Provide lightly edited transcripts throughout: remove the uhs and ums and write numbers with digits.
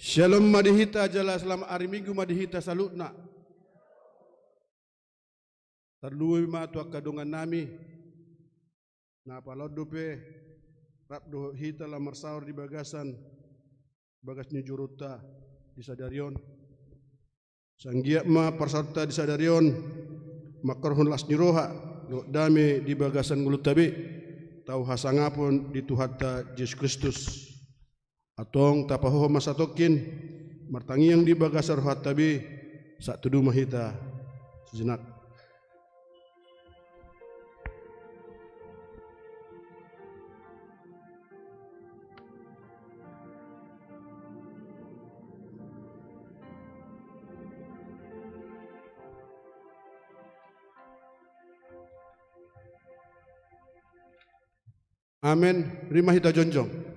Shalom madihita jala selam hari minggu madihita salutna. Terluwi ma tu kadungan nami. Na palodupe rapdo hita la marsaur di bagasan bagasnya juruta di sadarion. Sanggia ma persarta di sadarion makarhun las niroha do dame di bagasan ngulut tabi tau hasangapun di Tuhatta Yesus Kristus. Atong tapahoho masatokin martangiang di bagasar rohat tabi sak tudu mahita sejenak. Amin. Rima hita jonjong.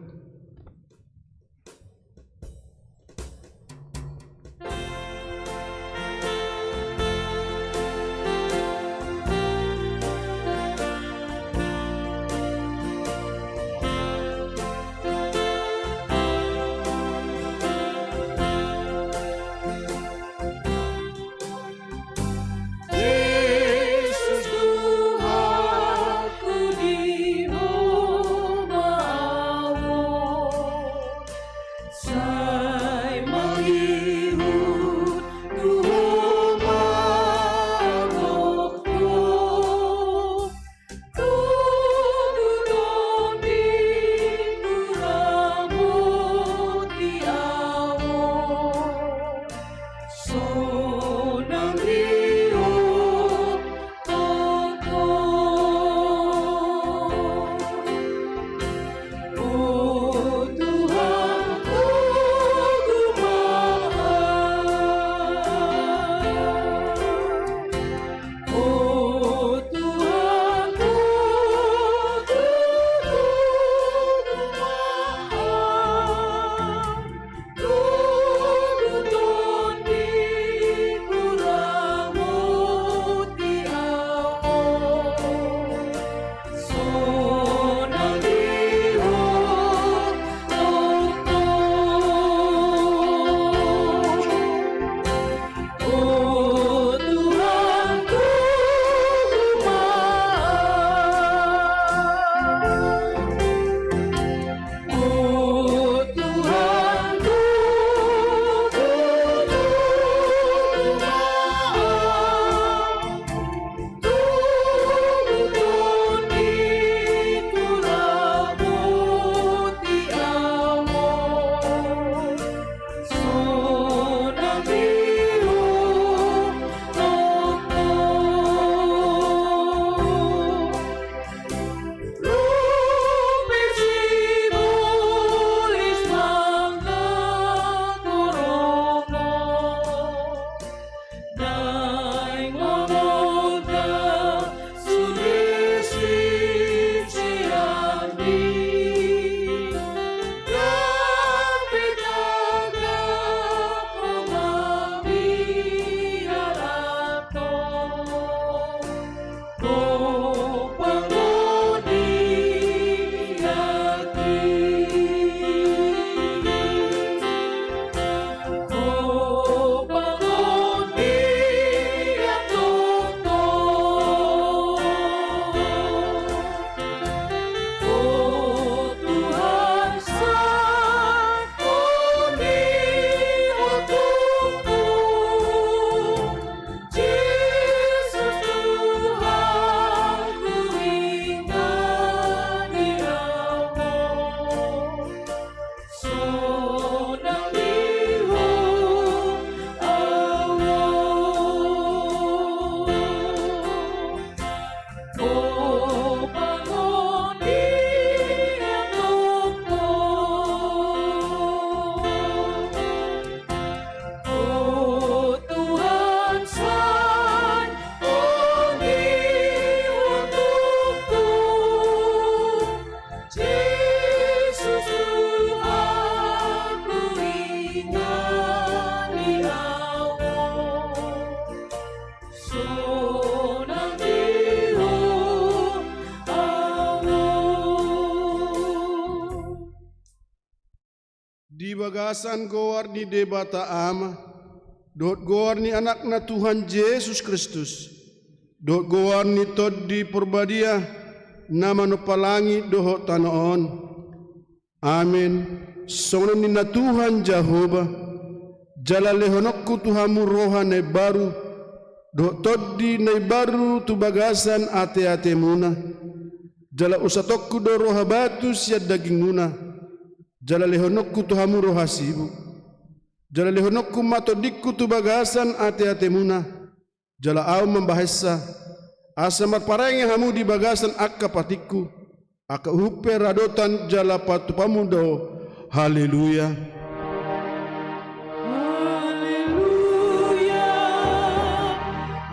bagasan goar ni debata ama, dot goar ni anak na Tuhan Yesus Kristus, dot goar ni tod di perbadia, nama no palangi dohot tanoon. Amin. Sono ni na Tuhan Jehovah, jala lehonokku Tuhamu rohane baru, dot tod di na baru tu bagasan ate-ate muna, jala usatokku do roha batu siad daging muna, jala lehonokku Tuhamu roha sibu, jala lehonokku matodikku tu bagasan ate-ate muna, jala au membahasa, asa marparengi hamu di bagasan akka patikku, akka hupe radotan jala patu pamudo. Haleluya. Haleluya.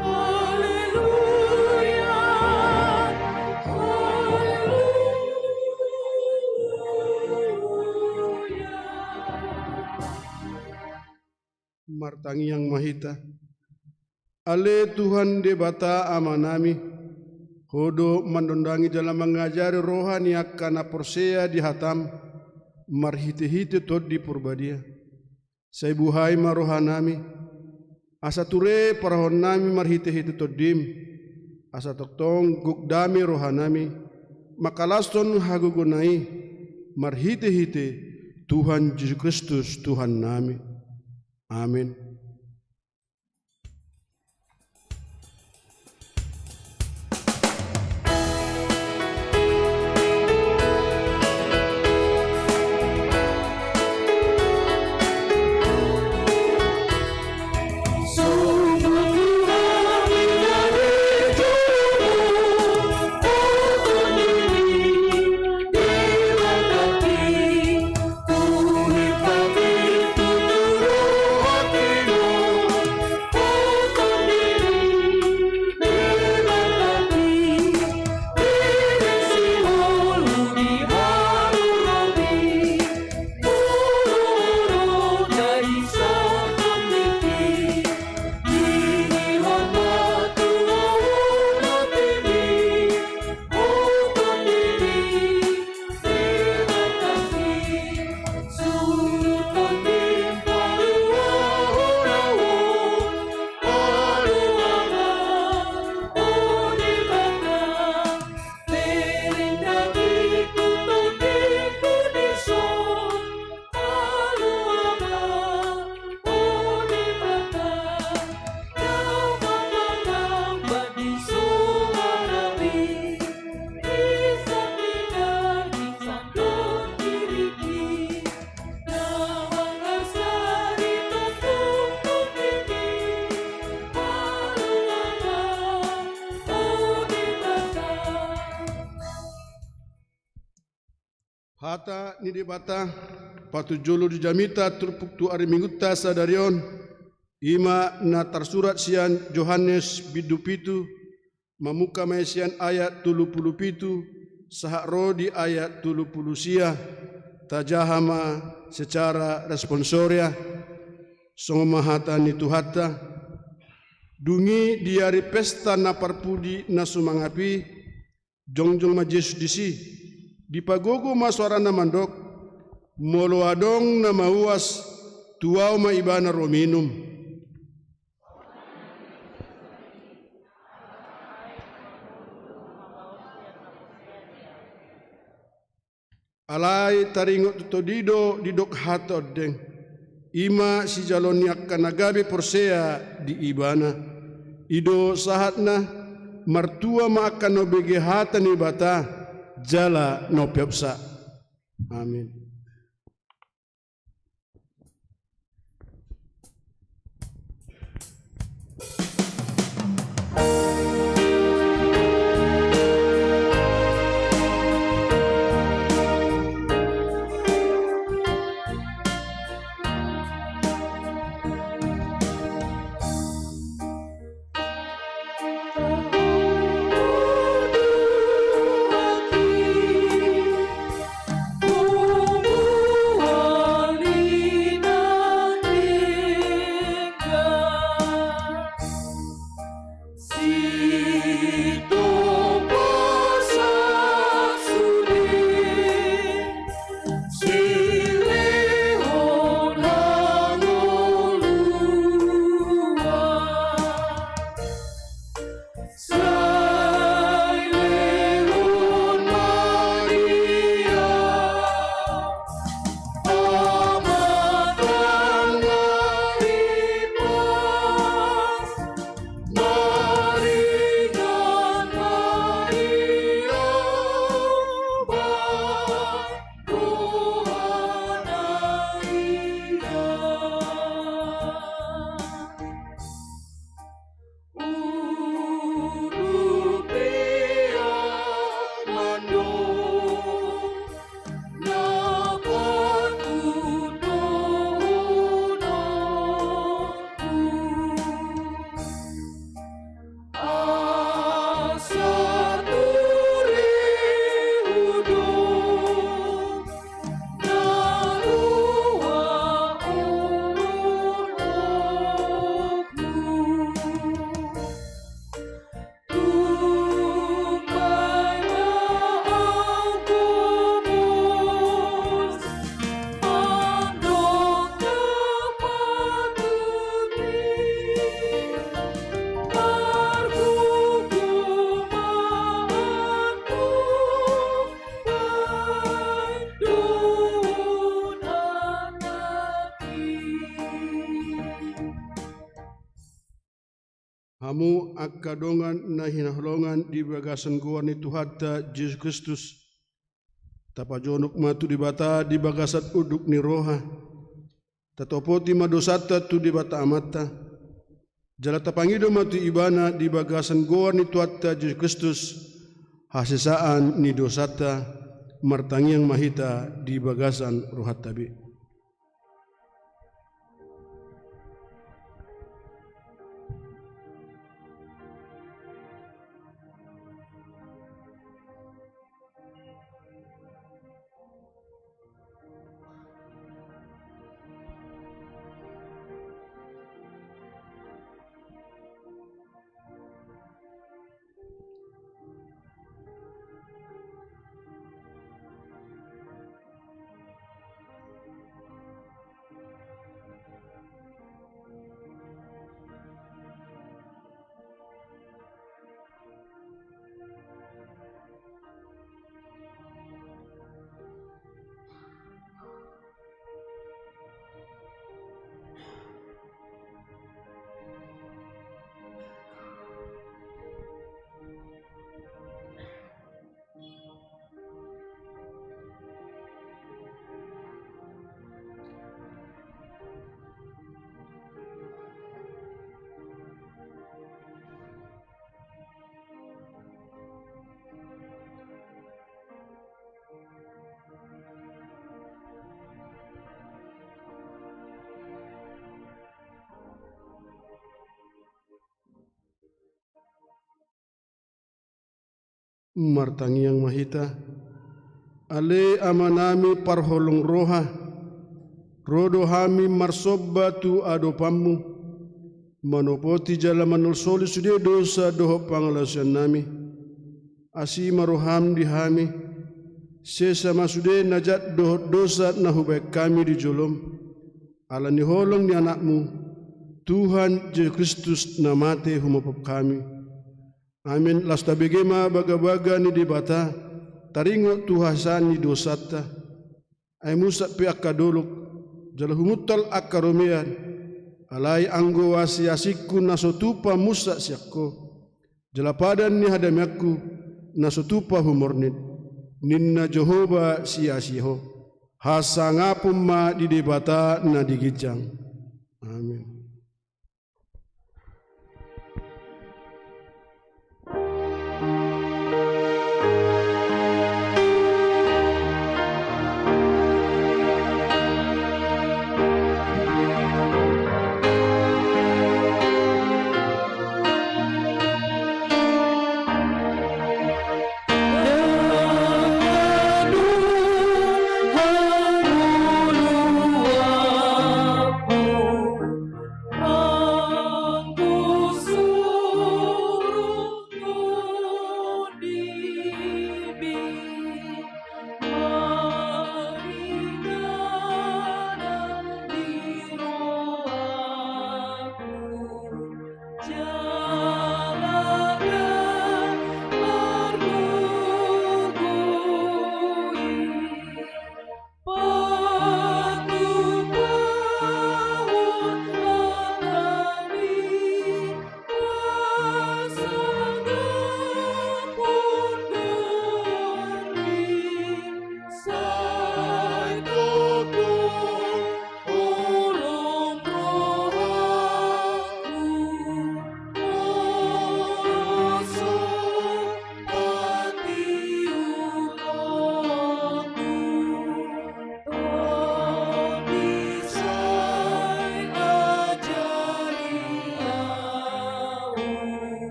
Haleluya. Haleluya. Martangi yang mahita, ale Tuhan debata amanami, hodo mandondangi dalam mengajari rohani akan aporsea di hatam, marhite-hite tod di purbadia. Saya buhai marohanami, asa ture parahon nami marhite-hite todim, asa toktong gugdami rohanami, makalaston hagugunai, marhite-hite Tuhan Yesus Kristus Tuhan nami. Amin. Hata ni debata patu jolo di jamita turpuk tu ari minguta sadarion ima na tersurat sian Yohanes bidu pitu mamuka mesian ayat 37 sahak rodi ayat 30 sia tajahama secara responsoria songoma hata ni tuhata dungi di hari pesta na parpudi na sumangapi jongjong majesu disi di pagogo maswara na mandok molo adong na mauas tuaw maibana rominum alai taringot todido didok hatod deng ima si jaloniak kanagabe porsea di ibana ido sahatna martua maakan no bege hata ni bata jala no pepsa. Amin. Oh akadongan na hinahlongan di bagasan gua ni Tuhatta Yesus Kristus. Tapajonok matu di bata di bagasat uduk ni roha. Tatopoti madosata tu di bata amata. Jala tapangido matu ibana di bagasan gua ni Tuhatta Yesus Kristus. Hasisaan ni dosata martangiang mahita di bagasan rohat tabi. Martangiang mahita ale amanami parholong roha rodo hami marsobatu adopamu manopoti jala manul soli sude dosa doho pangalasian nami asi maroham di hami sesa masude najat doho dosa nahubek kami di jolom ala ni holong ni anakmu Tuhan Yesus Kristus namate humapap kami. Amin. Lasta begema baga-baga ni dibata taringo tuhasan ni dosata ay musa pi akadolok jala humutal akaromean alai anggo wasiasiku nasotupa musa siakko jala padan ni hadamiakku nasotupa humornit ninna Jehova sia-siho hasangapum ma di dibata na digijang. Amin.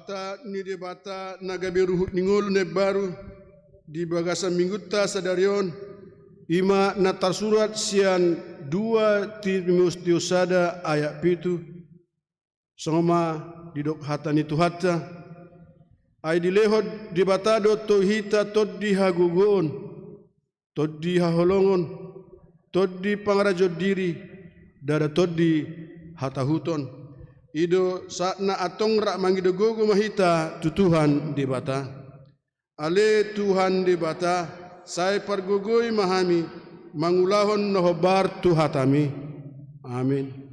Hata ni debata nagabiruhut ningolu ne baru di bagasan mingguta sadarion ima natar surat sian 2 Timotius sada ayat 7 songoma didok hata ni tuhata ay dilehod debatado to hita toddi hagugoon toddi haholongon toddi pangarajo diri dada toddi hatahuton ido sakna atong rak mangido gogo mahita tu Tuhan debata ale Tuhan debata sai pargogoi mahami mangulahon nohobar tu hatami amin.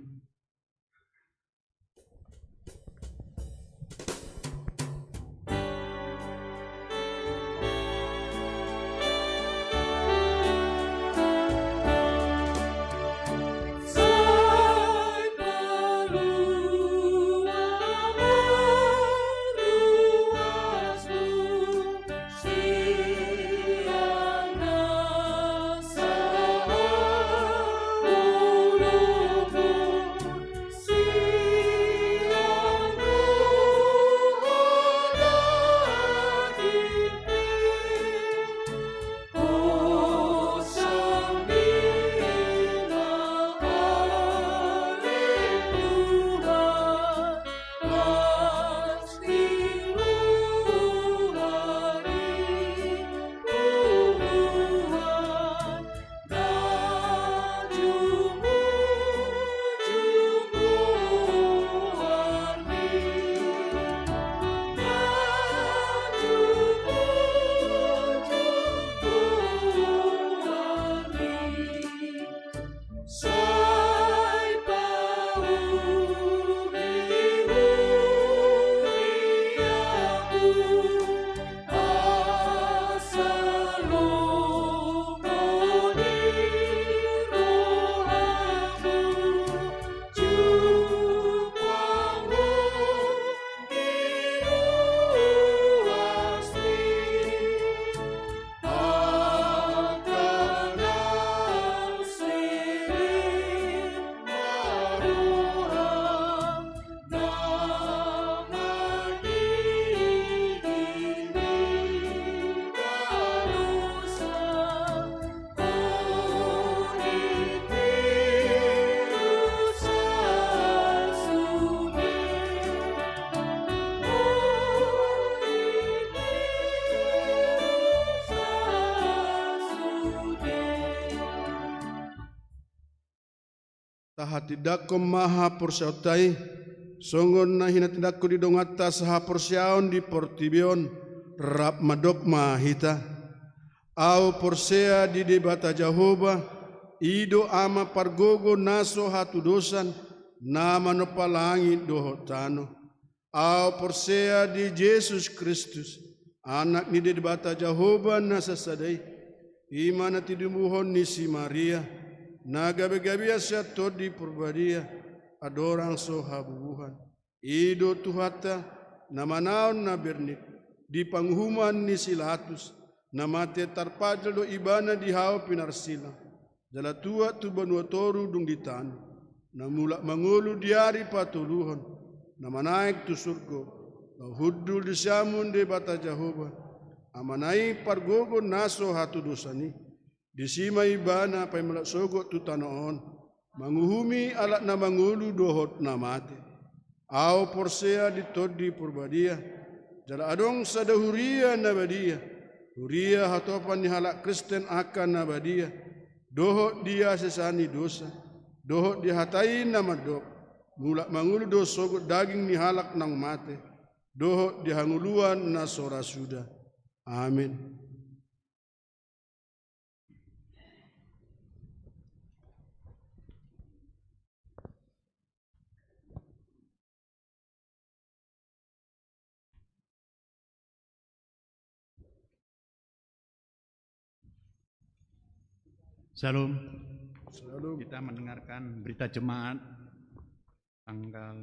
Tahatidakom maha porsautai songon na hinatidakko di dongata saha porsiaon di portibion rap madokma hita au porsea di debata Jehova ido ama pargogo naso hatu dosan nama no palangi dohotano au porsea di Yesus Kristus anak ni debata Jehova nasasadai imana tidumuhon ni si Maria na gabi-gabi asya todi purbadia adorang so habubuhan ido tuhata na manaon na bernit di panghuman ni silatus na mate tarpajal do ibana di hao pinarsila jala tua tu banua toru dung ditanu na mulak mangulu diari patuluhon na manaik tu surgo na huddul disyamun de bata Jehova amanai pargogo naso hatu dosani disima ibana pay malak sogo tu tanoon manguhumi alat na mangulu dohot na mate au porsea di todi purbadia jala adong sadahuria na badia huria hatopan ni halak Kristen akan na badia dohot dia sesani dosa dohot dihatai na madok mulak mangulu do sogo daging ni halak nang mate dohot dihanguluan na sora suda amin. Salam. Kita mendengarkan berita jemaat tanggal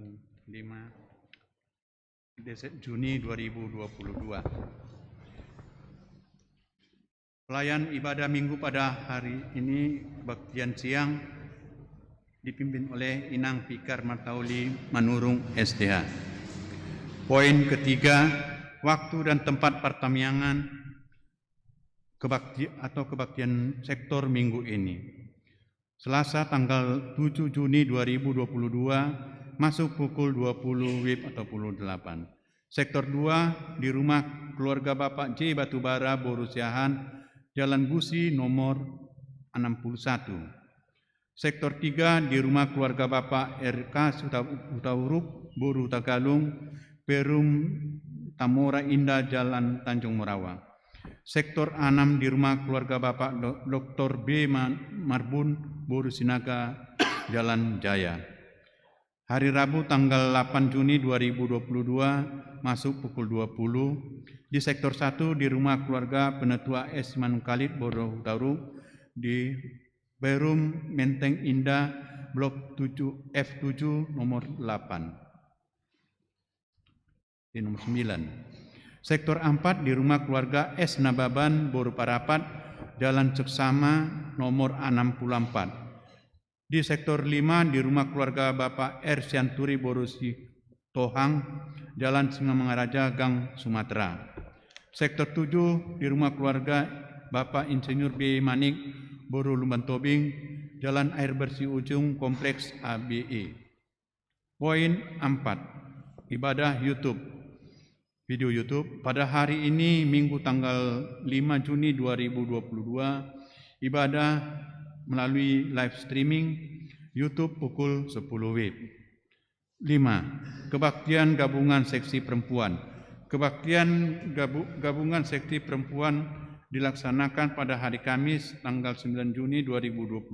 5 Juni 2022. Pelayan ibadah minggu pada hari ini baktian siang dipimpin oleh Inang Pikar Martauli Manurung STH. Poin ketiga, waktu dan tempat pertamiangan kebaktian sektor minggu ini. Selasa tanggal 7 Juni 2022 masuk pukul 20 WIB atau pukul 8. Sektor 2 di rumah keluarga Bapak J. Batubara Borusiahan, Jalan Gusi nomor 61. Sektor 3 di rumah keluarga Bapak RK Hutauruk Boru Tagalung, Perum Tamora Indah, Jalan Tanjung Morawa. Sektor 6 di rumah keluarga Bapak Dr. B. Marbun Boru Sinaga, Jalan Jaya. Hari Rabu tanggal 8 Juni 2022 masuk pukul 20 di sektor 1 di rumah keluarga Penetua S. Manungkalit Boru Hutauruk di Perum Menteng Indah Blok 7 F7 nomor 8. Di nomor 9. Sektor 4 di rumah keluarga S. Nababan Boru Parapat, Jalan Seksama nomor 64. Di sektor 5 di rumah keluarga Bapak R. Sianturi Boru Tohang, Jalan Singamangaraja Gang Sumatera. Sektor 7 di rumah keluarga Bapak Insinyur B. Manik Boru Lumban Tobing, Jalan Air Bersih Ujung Kompleks ABE. Poin 4. Ibadah YouTube. Video YouTube. Pada hari ini Minggu tanggal 5 Juni 2022, ibadah melalui live streaming YouTube pukul 10 WIB. 5. Kebaktian Gabungan Seksi Perempuan. Kebaktian Gabungan Seksi Perempuan dilaksanakan pada hari Kamis tanggal 9 Juni 2022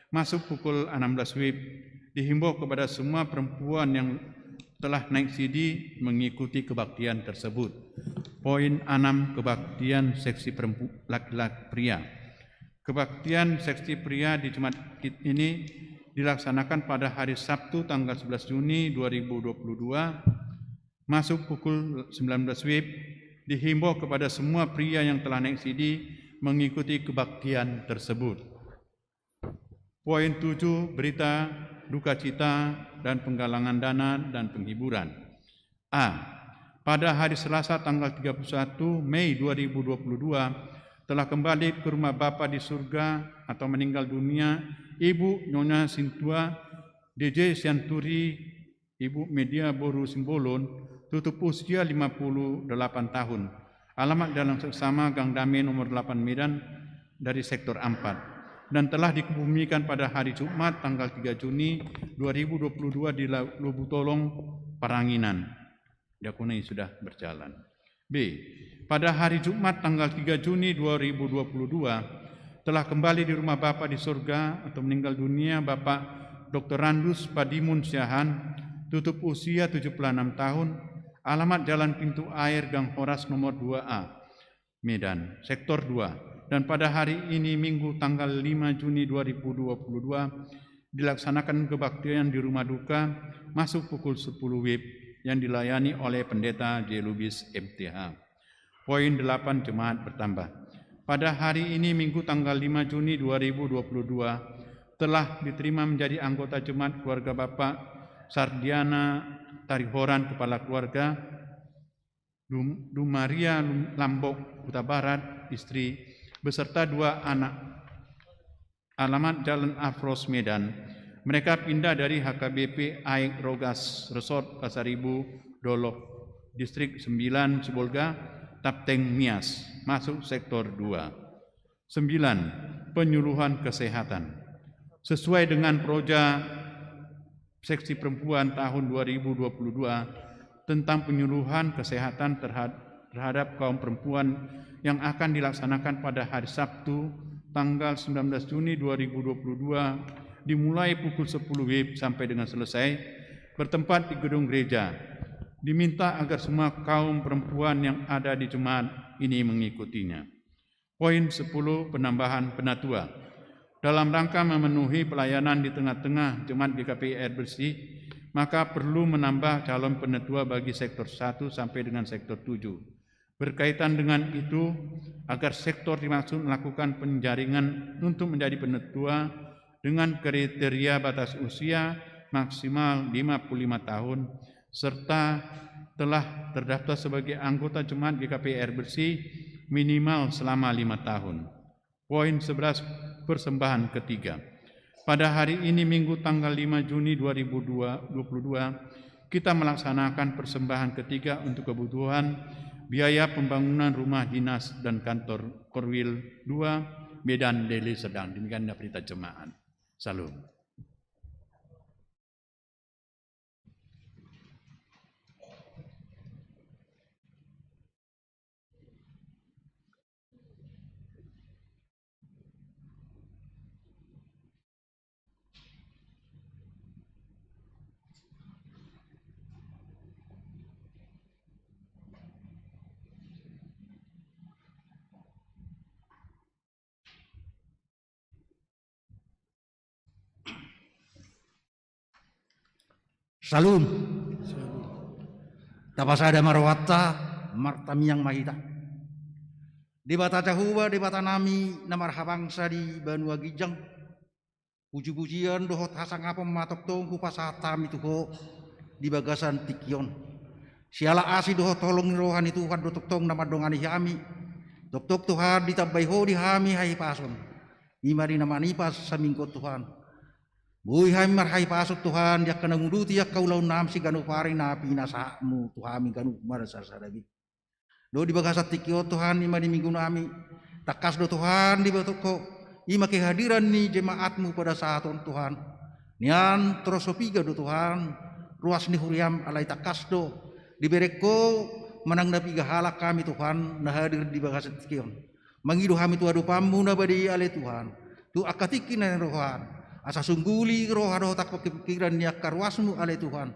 masuk pukul 16 WIB. Dihimbau kepada semua perempuan yang telah naik CD mengikuti kebaktian tersebut. Poin 6. Kebaktian seksi perempuan laki-laki pria. Kebaktian seksi pria di Jumat ini dilaksanakan pada hari Sabtu tanggal 11 Juni 2022 masuk pukul 19 WIB. Dihimbau kepada semua pria yang telah naik CD mengikuti kebaktian tersebut. Poin 7. Berita duka cita dan penggalangan dana dan penghiburan. A. Pada hari Selasa tanggal 31 Mei 2022 telah kembali ke rumah Bapa di surga atau meninggal dunia Ibu Nyonya Sintua DJ Sianturi Ibu Media Boru Simbolon, tutup usia 58 tahun. Alamat Jalan Seksama Gang Damai nomor 8 Medan dari sektor 4 dan telah dikebumikan pada hari Jumat tanggal 3 Juni 2022 di Lubu Tolong, Paranginan. Diakui sudah berjalan. B. Pada hari Jumat tanggal 3 Juni 2022 telah kembali di rumah Bapa di surga atau meninggal dunia Bapak Dr. Randus Padimun Siahan, tutup usia 76 tahun. Alamat Jalan Pintu Air Gang Horas nomor 2A, Medan, sektor 2. Dan pada hari ini Minggu tanggal 5 Juni 2022 dilaksanakan kebaktian di rumah duka masuk pukul 10 WIB yang dilayani oleh Pendeta J. Lubis MTH. Poin 8. Jemaat bertambah. Pada hari ini Minggu tanggal 5 Juni 2022 telah diterima menjadi anggota Jemaat Keluarga Bapak Sardiana Tarihoran, Kepala Keluarga Dumaria Lambok Huta Barat, istri, beserta 2 anak. Alamat Jalan Afros Medan. Mereka pindah dari HKBP Aik Rogas Resort Pasaribu Dolok, Distrik 9 Sibolga, Tapteng Mias, masuk sektor 2. 9. Penyuluhan kesehatan. Sesuai dengan Proja Seksi Perempuan tahun 2022 tentang penyuluhan kesehatan terhadap kaum perempuan yang akan dilaksanakan pada hari Sabtu tanggal 19 Juni 2022 dimulai pukul 10 WIB sampai dengan selesai, bertempat di gedung gereja. Diminta agar semua kaum perempuan yang ada di jemaat ini mengikutinya. Poin 10. Penambahan penatua. Dalam rangka memenuhi pelayanan di tengah-tengah Jemaat GKPI Air Bersih, maka perlu menambah calon penetua bagi sektor 1 sampai dengan sektor 7. Berkaitan dengan itu, agar sektor dimaksud melakukan penjaringan untuk menjadi penetua dengan kriteria batas usia maksimal 55 tahun, serta telah terdaftar sebagai anggota Jemaat GKP Air Bersih minimal selama 5 tahun. Poin 11, persembahan ketiga. Pada hari ini Minggu tanggal 5 Juni 2022, kita melaksanakan persembahan ketiga untuk kebutuhan biaya pembangunan rumah dinas dan kantor Korwil 2 Medan Deli Serdang. Demikian berita jemaat. Salam. Salum. Tapasada marwata martamiyang mahita. Di bata cahuba di bata nami namar habangsa di Banua Gijang. Puji-pujian dohot hasang apa matok tong kupasatam itu ho di bagasan tikion. Siala asi dohot tolong rohani Tuhan dotok tong nama dongani hami. Dok Tuhan ditabai ho di hami hai pason. Ima di nama nipas samingkot Tuhan. Bui hami marhai pasuk Tuhan dia kena nguduti ya kaulau nam si ganu pari napi nasamu Tuhan ganu marasa sadabi. Do di bagasat tikio Tuhan ima di minggu nami takas do Tuhan di batoko ima kehadiran ni jemaatmu pada saat Tuhan. Nian trosopiga do Tuhan ruas ni huriam alai takas do dibereko menang napi gahala kami Tuhan nah hadir di bagasat tikio. Mangidu kami tuadu pamu nabadi alai Tuhan. Tu akatikin na Tuhan. Asa sungguli roh tak pikiran niya karwasmu alay Tuhan.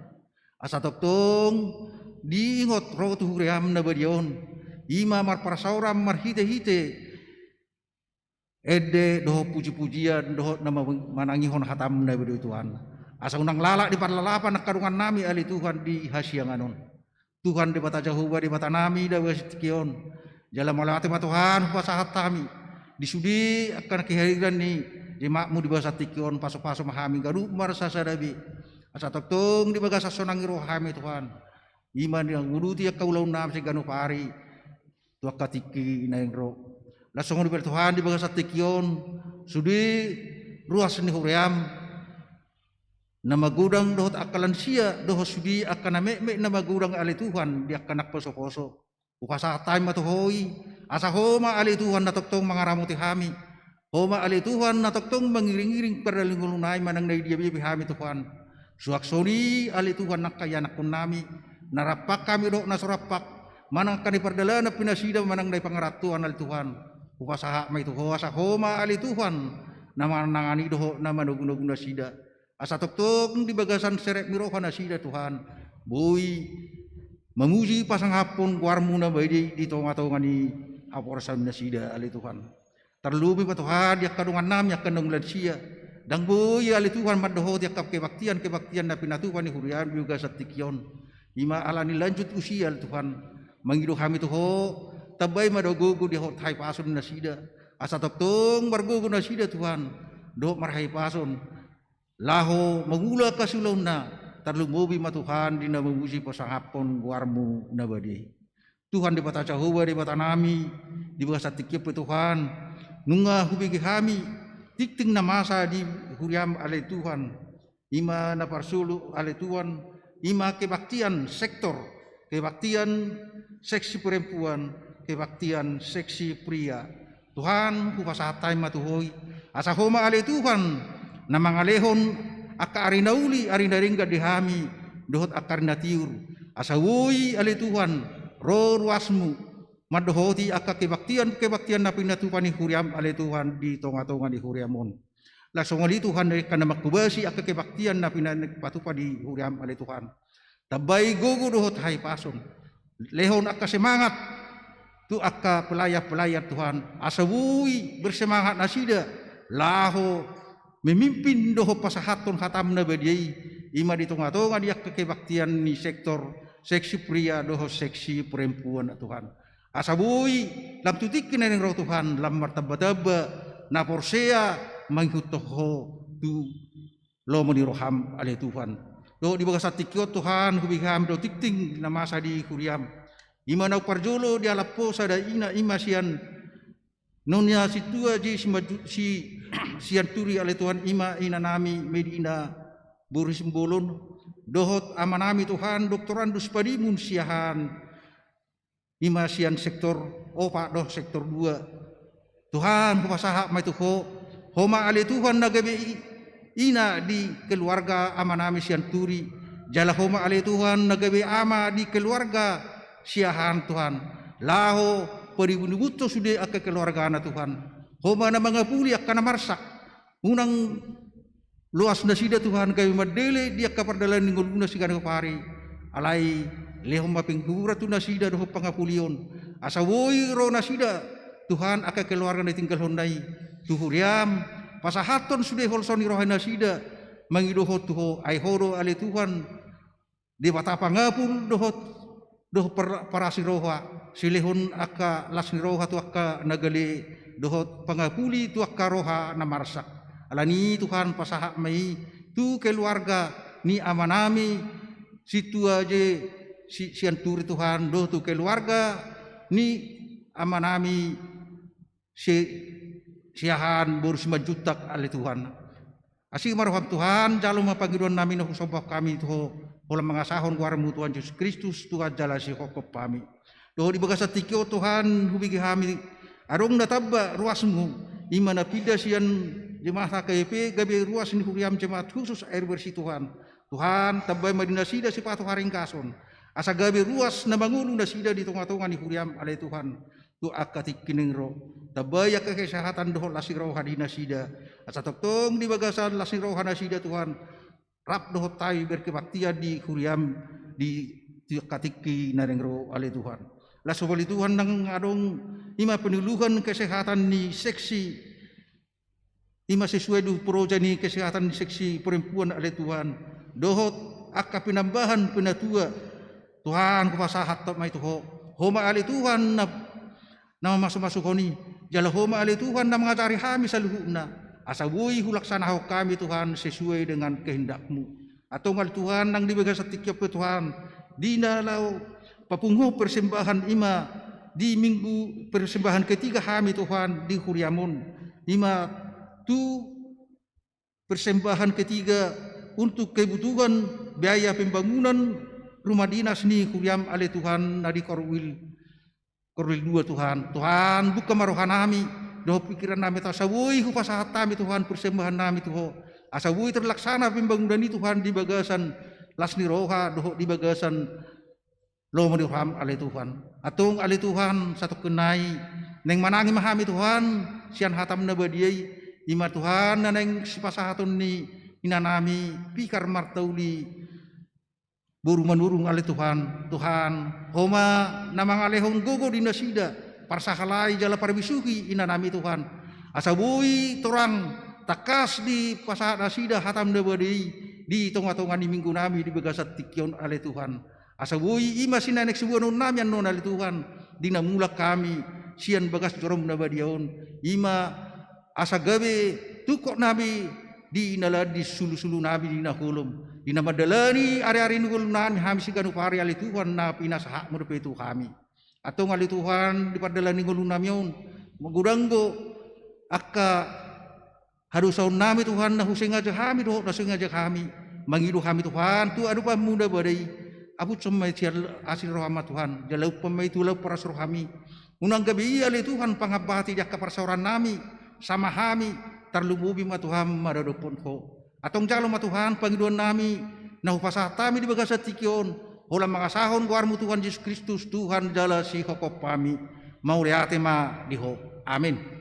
Asa toktong diingot roh tuhuriam na badiyon. Ima marparasauram marhite-hite. Ede doho puji-pujian doho na manangihon hatam na badiyo Tuhan. Asa unang lala di parlalapan na karungan nami alay Tuhan di hasyanganon. Tuhan di bata Jahuba di bata nami da wasitikion. Jala malawati Tuhan pasahat kami. Disudi akan kehadiran ni jemaatmu di basa tikion pasok-pasok mahami garu marasa sadabi asa toktong di bagasa sonangi rohami Tuhan iman yang nguruti ya kaulau nam si ganu pari tua katiki naing ro lasong di Tuhan di bagasa tikion sudi ruas ni huriam nama gudang dohot akalan sia dohot sudi akan ame nama gudang ali Tuhan dia kanak poso-poso upasa time matuhoi asa homa ali Tuhan na toktong mangaramuti hami Homa ali Tuhan na toktong mengiring-iring perlingulunay manang na dia bihami Tuhan. Suaksoni ali Tuhan nakayanak kun nami narapak kami do nasurapak manang kani perdala na pinasida manang na pangaratuan ali Tuhan. Upasaha may tuho asa homa ali Tuhan na manangani do na manugnog na sida. Asa toktong di bagasan serek mirohan na sida Tuhan. Boy memuji pasang hapon warmu na baydi di tonga-tonga ni aporsan na sida ali Tuhan. Terlebih Tuhan ya kadungan nam ya kandung lansia dang boy ali Tuhan madoho ya kebaktian na pinatuhan ni hurian juga satikion ima alani lanjut usia Tuhan mangidu kami tuho tabay madogogo di hot hai pason nasida asa toktong margogo nasida Tuhan do marhai pason laho mangula kasulaw na terlumobi matuhan di na memuji pasangapon warmu nabadi Tuhan di bata Jahuba di bata nami di bata satikion Tuhan nunga hubigi kami tikting na masa di huriam alay Tuhan ima na parsulu alay Tuhan ima kebaktian sektor kebaktian seksi perempuan kebaktian seksi pria Tuhan kupasatay matuhoy asa homa alay Tuhan na mangalehon aka arinauli arinaringga di hami dohot akarina tiur asa woy alay Tuhan ro ruasmu madohoti aka kebaktian na pinatupani huriam alay Tuhan di tonga-tonga di huriamon. Lasong ali Tuhan kana makubasi aka kebaktian na pinatupani di huriam alay Tuhan. Tabay gogo dohot hai pason. Lehon aka semangat tu aka pelayar-pelayar Tuhan. Asawui bersemangat nasida laho memimpin doho pasahaton hatam na badiai ima di tonga-tonga di aka kebaktian ni sektor seksi pria doho seksi perempuan Tuhan. Asabui lam tutikin na roh Tuhan lam martaba-taba na porsea manghutoho tu lo meniroham alay Tuhan Do di bagas tikyo Tuhan hubigam do tikting na masa di kuriam. Ima na parjolo di alapo sa da ina imasian nonya situa ji si sian turi ale Tuhan ima ina nami medina buris bolon dohot amanami Tuhan doktorandus padimun siahan ima sian sektor opa doh sektor 2 Tuhan kupasaha mai tuho homa ale Tuhan nagabe ina di keluarga amanami sian turi jala homa ale Tuhan nagabe ama di keluarga siahan Tuhan laho peribunubuto sudah ke keluarga anak Tuhan. Homa na mga puli akan marsak. Unang luas na sida Tuhan kami madele dia kapardalan ninguluna sigan pari. Alai lehom mapinggura tu na sida doh pangapulion. Asawoi ro na sida Tuhan akan keluarga na tinggal hondai. Tuhuriam pasahaton sudah holsoni rohai na sida mangidoho tuho ai horo ale Tuhan. Di bata pangapul doh parasi roha. Silihun aka lasni roha tu aka nagali dohot pangapuli tu aka roha na marsak. Alani Tuhan pasaha mai tu keluarga ni amanami situ aja sian turi Tuhan doh tu keluarga ni amanami siahan borus majutak ale Tuhan. Asih marham Tuhan jalum panggiduan nami no sobah kami tuh pola mengasahon kuaramu Tuhan Yesus Kristus Tuhan jalasi hokop kami. Doh di bagas tikyo Tuhan hubigi kami arong nataba ruasmu imana pida sian jemaah KP gabe ruas ni kuriam jemaat khusus air bersih Tuhan. Tuhan tabay madina sida si patu haring kason. Asa gabe ruas na mangulu na sida di tengah-tengah ni kuriam ale Tuhan. Tu akatik kinengro. Tabay kesehatan doh lasir roh hadina sida. Asa toktong di bagasan lasir roh hadina sida Tuhan. Rap doh tai berkebaktian di kuriam di akatik kinengro ale Tuhan. Lah sobali Tuhan nang adong ima penuluhan kesehatan ni seksi ima sesuai du proja ni kesehatan ni seksi perempuan oleh Tuhan dohot akka penambahan penatua Tuhan kupasahat mai tuho homa ale Tuhan na masuk-masuk koni jala homa ale Tuhan na mengajari kami saluhuna asawui hulaksana kami Tuhan sesuai dengan kehendak-Mu atau ngal Tuhan nang dibagas tiap Tuhan dina lau papungho persembahan ima di minggu persembahan ketiga kami Tuhan di Kuriamun ima tu persembahan ketiga untuk kebutuhan biaya pembangunan rumah dinas ni Kuriam ale Tuhan nadi Korwil 2 Tuhan buka marohan nami doh pikiran nami tasawui hupasahat nami Tuhan persembahan nami Tuhan asawui terlaksana pembangunan ini Tuhan di bagasan lasni roha doh di bagasan lo menurham ale Tuhan atung ale Tuhan satu kenai neng manangi mahami Tuhan sian hatam na badiai ima Tuhan neng sipasahatun ni inanami pikar martauli buru menurung ale Tuhan homa namang alehon gogo dina sida parsahalai jala parbisuki inanami Tuhan asabui torang takas di pasahat sida hatam na badiai di tonga-tonga di minggu nami di bagasat tikyon ale Tuhan asawui ima sinanek sebuah namian non ali Tuhan dina mulak kami sian bagas jorom nabadiaon ima asa gabe tukok nabi di inala di sulu-sulu nabi dina hulum dina madalani ari-ari nugul nami hami siganu pari ali Tuhan na pinas hak murpe itu kami atau ngali Tuhan di padalani ngulun namion maguranggo akka harusaun nami Tuhan na huseng aja kami doh naseng aja kami mangidu kami Tuhan tu adu pamuda badai Abu cuma hasil rahmat Tuhan, jalau pemai tu lau paras rohami. Unang gabi ale Tuhan pangabati jak kaparsoran nami sama hami terlububi ma Tuhan madadopon ko. Atong jalo ma Tuhan pangiduan nami nahu pasatami di bagasat tikyon. Holam mangasahon guarmu Tuhan Yesus Kristus Tuhan jala si hokop pami. Mau reate ma diho. Amin.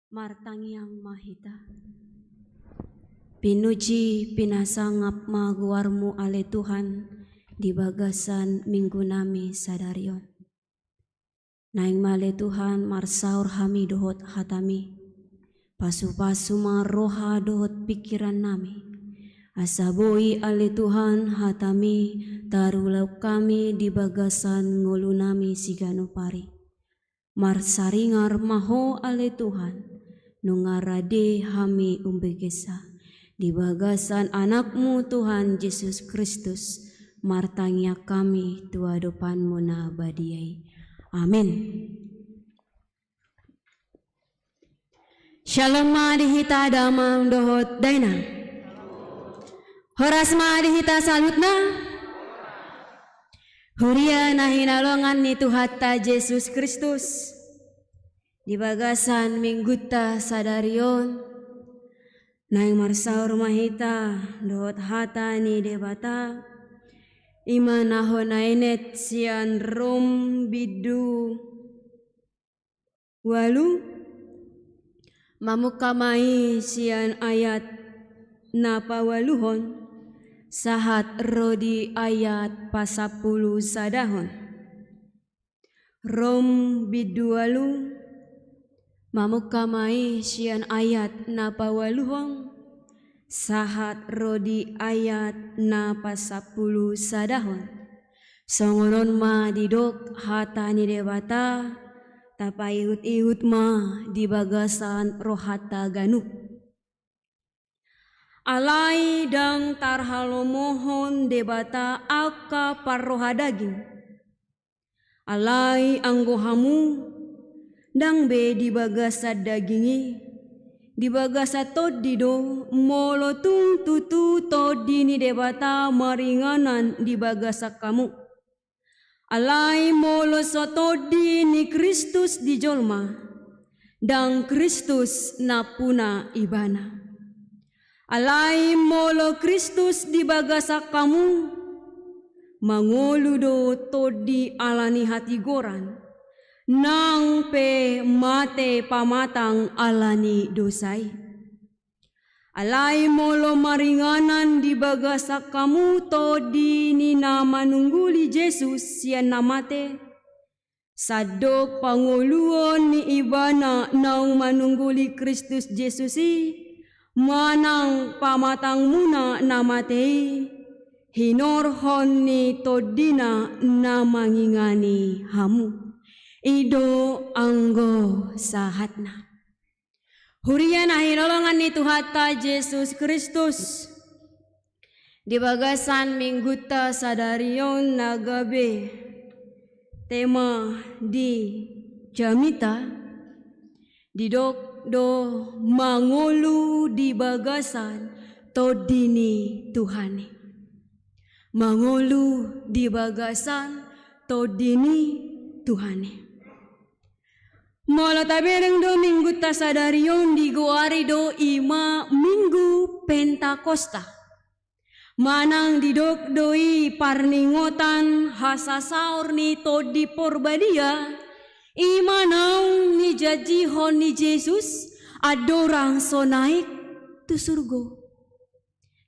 Martangyang mahita. Pinuji pinasangap maguarmu ale Tuhan di bagasan minggu nami sadarion. Naing male Tuhan marsaur hami dohot hatami. Pasu-pasu maroha dohot pikiran nami. Asaboi ale Tuhan hatami tarulau kami di bagasan ngulu nami sigano pari. Marsaringar maho ale Tuhan. Nungarade hami umbegesa di bagasan anakmu Tuhan Yesus Kristus martangya kami tua depanmu na badiai. Amin. Shalom ma dihita damang dohot daina. Horas ma dihita salutna. Huria nahinalongan ni Tuhata Yesus Kristus. Di bagasan mingguta sadarion naing marsaur mahita dohot hata ni debata imanaho nainet sian rom bidu walu mamukamai sian ayat napawaluhon sahat rodi ayat pasapulu sadahon rom bidu walu mamukamai sian ayat napawaluhong sahat rodi ayat napasapulu sadahon songonon ma didok hata ni debata tapa ihut ma di bagasan rohata ganuk alai dang tarhalomohon debata aka parrohadaging alai anggohamu dang be di bagasa dagingi di bagasa todido molotung tutu todini debata maringanan di bagasa kamu alai molo sotodi ni Kristus di jolma dang Kristus napuna ibana alai molo Kristus di bagasa kamu mangoludo todi alani hati goran nang pe mate pamatang alani dosai. Alai molo maringanan di bagasak kamu to di nina manungguli Yesus sian namate. Sadok panguluan ni ibana nang manungguli Kristus Yesusi manang pamatang muna namatei. Hinorhon ni todina na mangingani hamu. Ido anggo sahatna. Hurian ahinolongan ni Tuhata Yesus Kristus. Di bagasan mingguta sadarion nagabe. Tema di jamita. Didok do mangolu di bagasan todini Tuhane. Mangolu di bagasan todini Tuhane. Mula tabereng do minggu tasadarion di goari do ima minggu Pentakosta. Manang didok doi parningotan hasasaur ni todi porbadia. Ima naung ni jajihon ni Yesus adorang so naik tu surgo.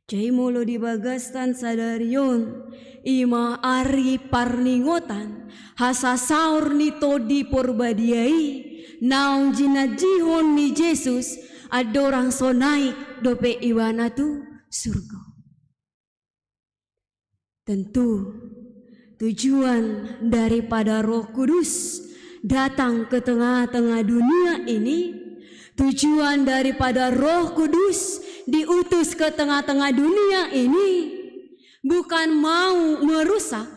Jai molo di bagastan sadarion ima ari parningotan hasasaur ni todi porbadiai naung jinajihon ni Yesus adorang so naik dope iwana tu surga. Tentu tujuan daripada Roh Kudus datang ke tengah-tengah dunia ini, tujuan daripada Roh Kudus diutus ke tengah-tengah dunia ini bukan mau merusak,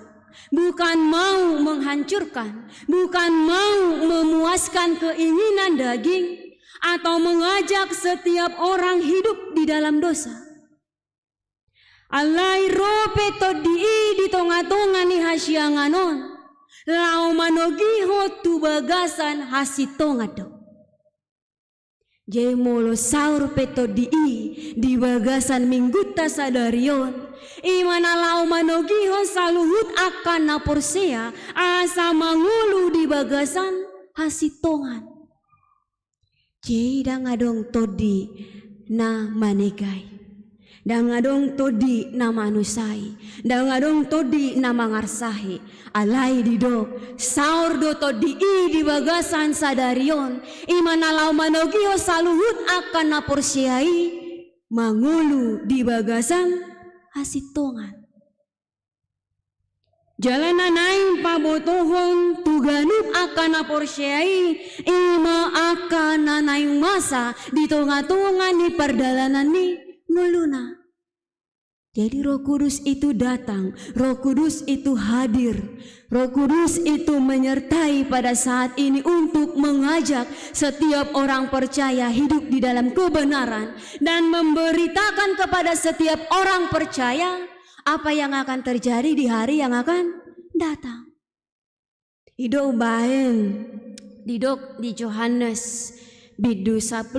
bukan mau menghancurkan, bukan mau memuaskan keinginan daging atau mengajak setiap orang hidup di dalam dosa. Alai rope todii di tonga-tonga ni hasyanganon lau manogiho tu bagasan hasitonga do. Jai molo saur peto di bagasan mingguta sadarion imana lau manogihon saluhut akan naporsea asa mangulu di bagasan hasitongan. Jadi dangadong todi na manegai, dangadong todi na manusai, dangadong todi na mangarsahi, alai didok saur do todi di bagasan sadarion, imanalau manogio saluhut akan naporsiai, mangulu di bagasan hasitongan. Jalan naing pabotohon tuganup akan naporsiai, ima akan nanaing masa di tunga-tungan di perdalanan ni nguluna. Jadi Roh Kudus itu datang, Roh Kudus itu hadir, Roh Kudus itu menyertai pada saat ini untuk mengajak setiap orang percaya hidup di dalam kebenaran dan memberitakan kepada setiap orang percaya apa yang akan terjadi di hari yang akan datang. Idok baen, didok di Yohanes bidu 10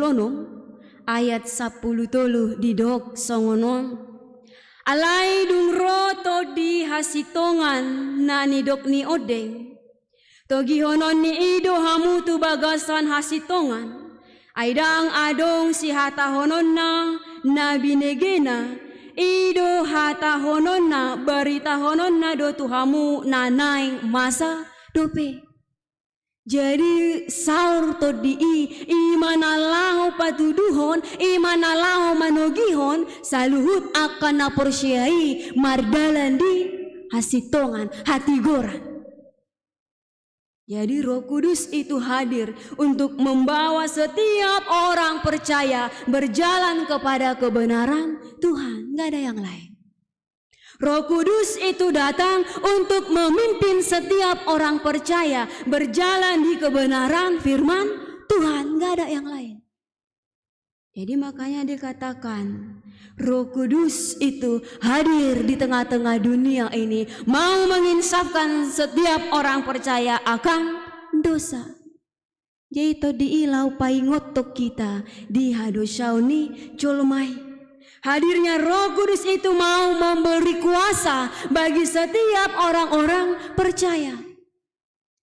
ayat 10 didok songonon. Alai dung roto di hasitongan na nidok ni odeng. Togi honon ni ido hamu tu bagasan hasitongan. Aidang adong si hata honon na binegena. Ido hata honon na barita honon na do tuhamu nanaing masa dope. Jadi saur to di imanalahu patuduhon, imanalahu manogihon, saluhut akan naporsiai mardalan di hasitongan hati goran. Jadi Roh Kudus itu hadir untuk membawa setiap orang percaya berjalan kepada kebenaran Tuhan, nggak ada yang lain. Roh Kudus itu datang untuk memimpin setiap orang percaya berjalan di kebenaran firman Tuhan, nggak ada yang lain. Jadi makanya dikatakan Roh Kudus itu hadir di tengah-tengah dunia ini, mau menginsafkan setiap orang percaya akan dosa. Jadi diilau paingotok kita di hadosyauni colmai. Hadirnya Roh Kudus itu mau memberi kuasa bagi setiap orang-orang percaya.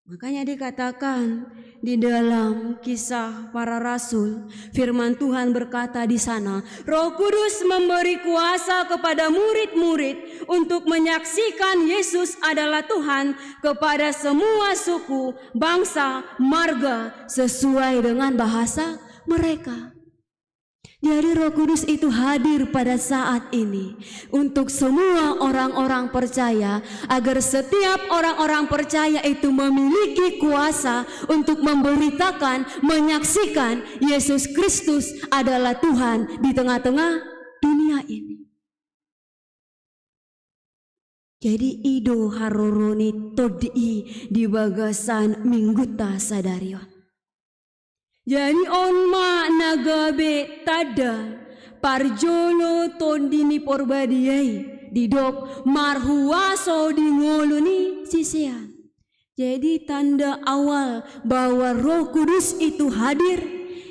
Makanya dikatakan di dalam Kisah Para Rasul, firman Tuhan berkata di sana, Roh Kudus memberi kuasa kepada murid-murid untuk menyaksikan Yesus adalah Tuhan kepada semua suku, bangsa, marga sesuai dengan bahasa mereka. Jadi Roh Kudus itu hadir pada saat ini untuk semua orang-orang percaya, agar setiap orang-orang percaya itu memiliki kuasa untuk memberitakan, menyaksikan Yesus Kristus adalah Tuhan di tengah-tengah dunia ini. Jadi ido haroroni todi di bagasan mingguta sadarion. Jadi onma nagabe tada parjolo tondini porbadiai didok marhuaso di ngoluni sisean. Jadi tanda awal bahwa Roh Kudus itu hadir,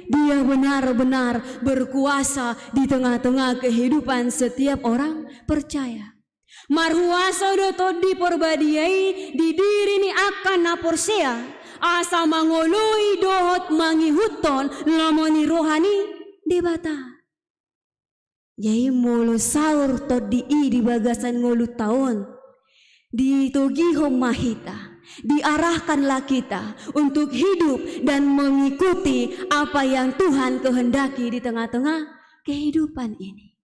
dia benar-benar berkuasa di tengah-tengah kehidupan setiap orang percaya. Marhuaso do todi porbadiai di diri ni akan naporsea. Asa mangoloi dohot mangihuton lamoni rohani debata. Jadi molo saur to di bagasan ngolu tahun di togihom mahita, diarahkanlah kita untuk hidup dan mengikuti apa yang Tuhan kehendaki di tengah-tengah kehidupan ini.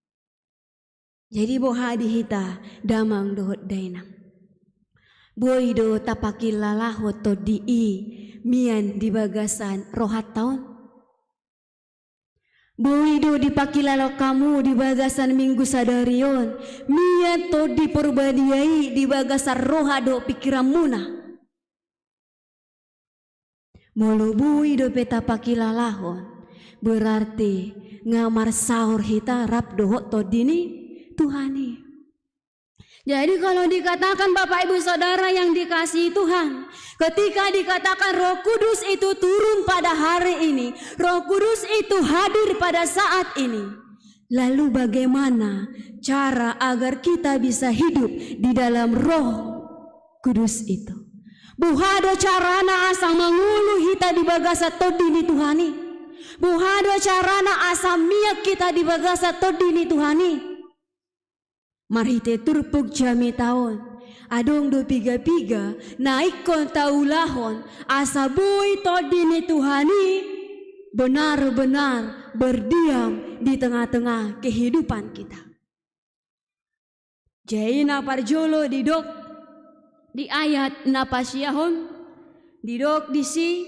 Jadi bohadi hita damang dohot dainang. Boido tapakilalah hoto di mian di bagasan rohat tahun. Boido dipakilalo kamu di bagasan minggu sadarion, mian to di perbadiai di bagasan rohado pikiran muna. Molo boido peta pakilalahon, berarti ngamar sahur hita rap dohot to dini Tuhani. Jadi kalau dikatakan Bapak Ibu Saudara yang dikasihi Tuhan, ketika dikatakan Roh Kudus itu turun pada hari ini, Roh Kudus itu hadir pada saat ini. Lalu bagaimana cara agar kita bisa hidup di dalam Roh Kudus itu? Buhado carana asang mangulu hita di bagasa todi di Tuhani. Buhado carana asam miak kita di bagasa todini Tuhani. Marhite turpuk jami tahun. Adong do piga-piga naik kon taulahon asa bui todini Tuhani benar-benar berdiam di tengah-tengah kehidupan kita. Jaina parjolo didok di ayat napasyahon didok disi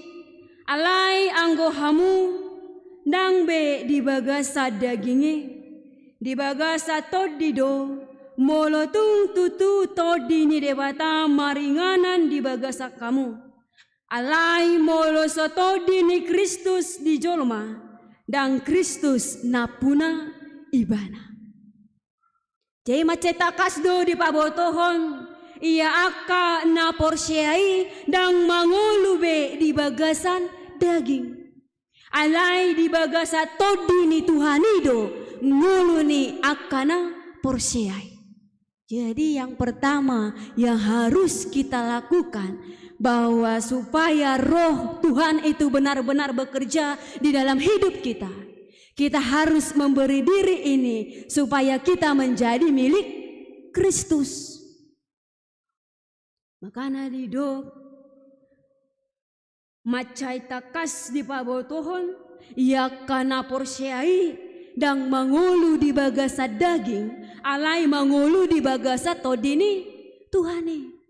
alai anggo hamu nang be di bagasa daginge di bagasa todido molotung tutu todini dewata maringanan di bagasa kamu alai molo sotodini Kristus di jolma dan Kristus napuna ibana. Jai maceta kasdo di pabotohon ia aka na porsyai dan mangulube di bagasan daging. Alai di bagasa todini Tuhanido nguluni akana porsyai. Jadi yang pertama yang harus kita lakukan bahwa supaya roh Tuhan itu benar-benar bekerja di dalam hidup kita. Kita harus memberi diri ini supaya kita menjadi milik Kristus. Makanya didok macai takas di pabotohon ia kana porsyai dan mangulu di bagasa daging alai mangulu di bagasa todini Tuhani.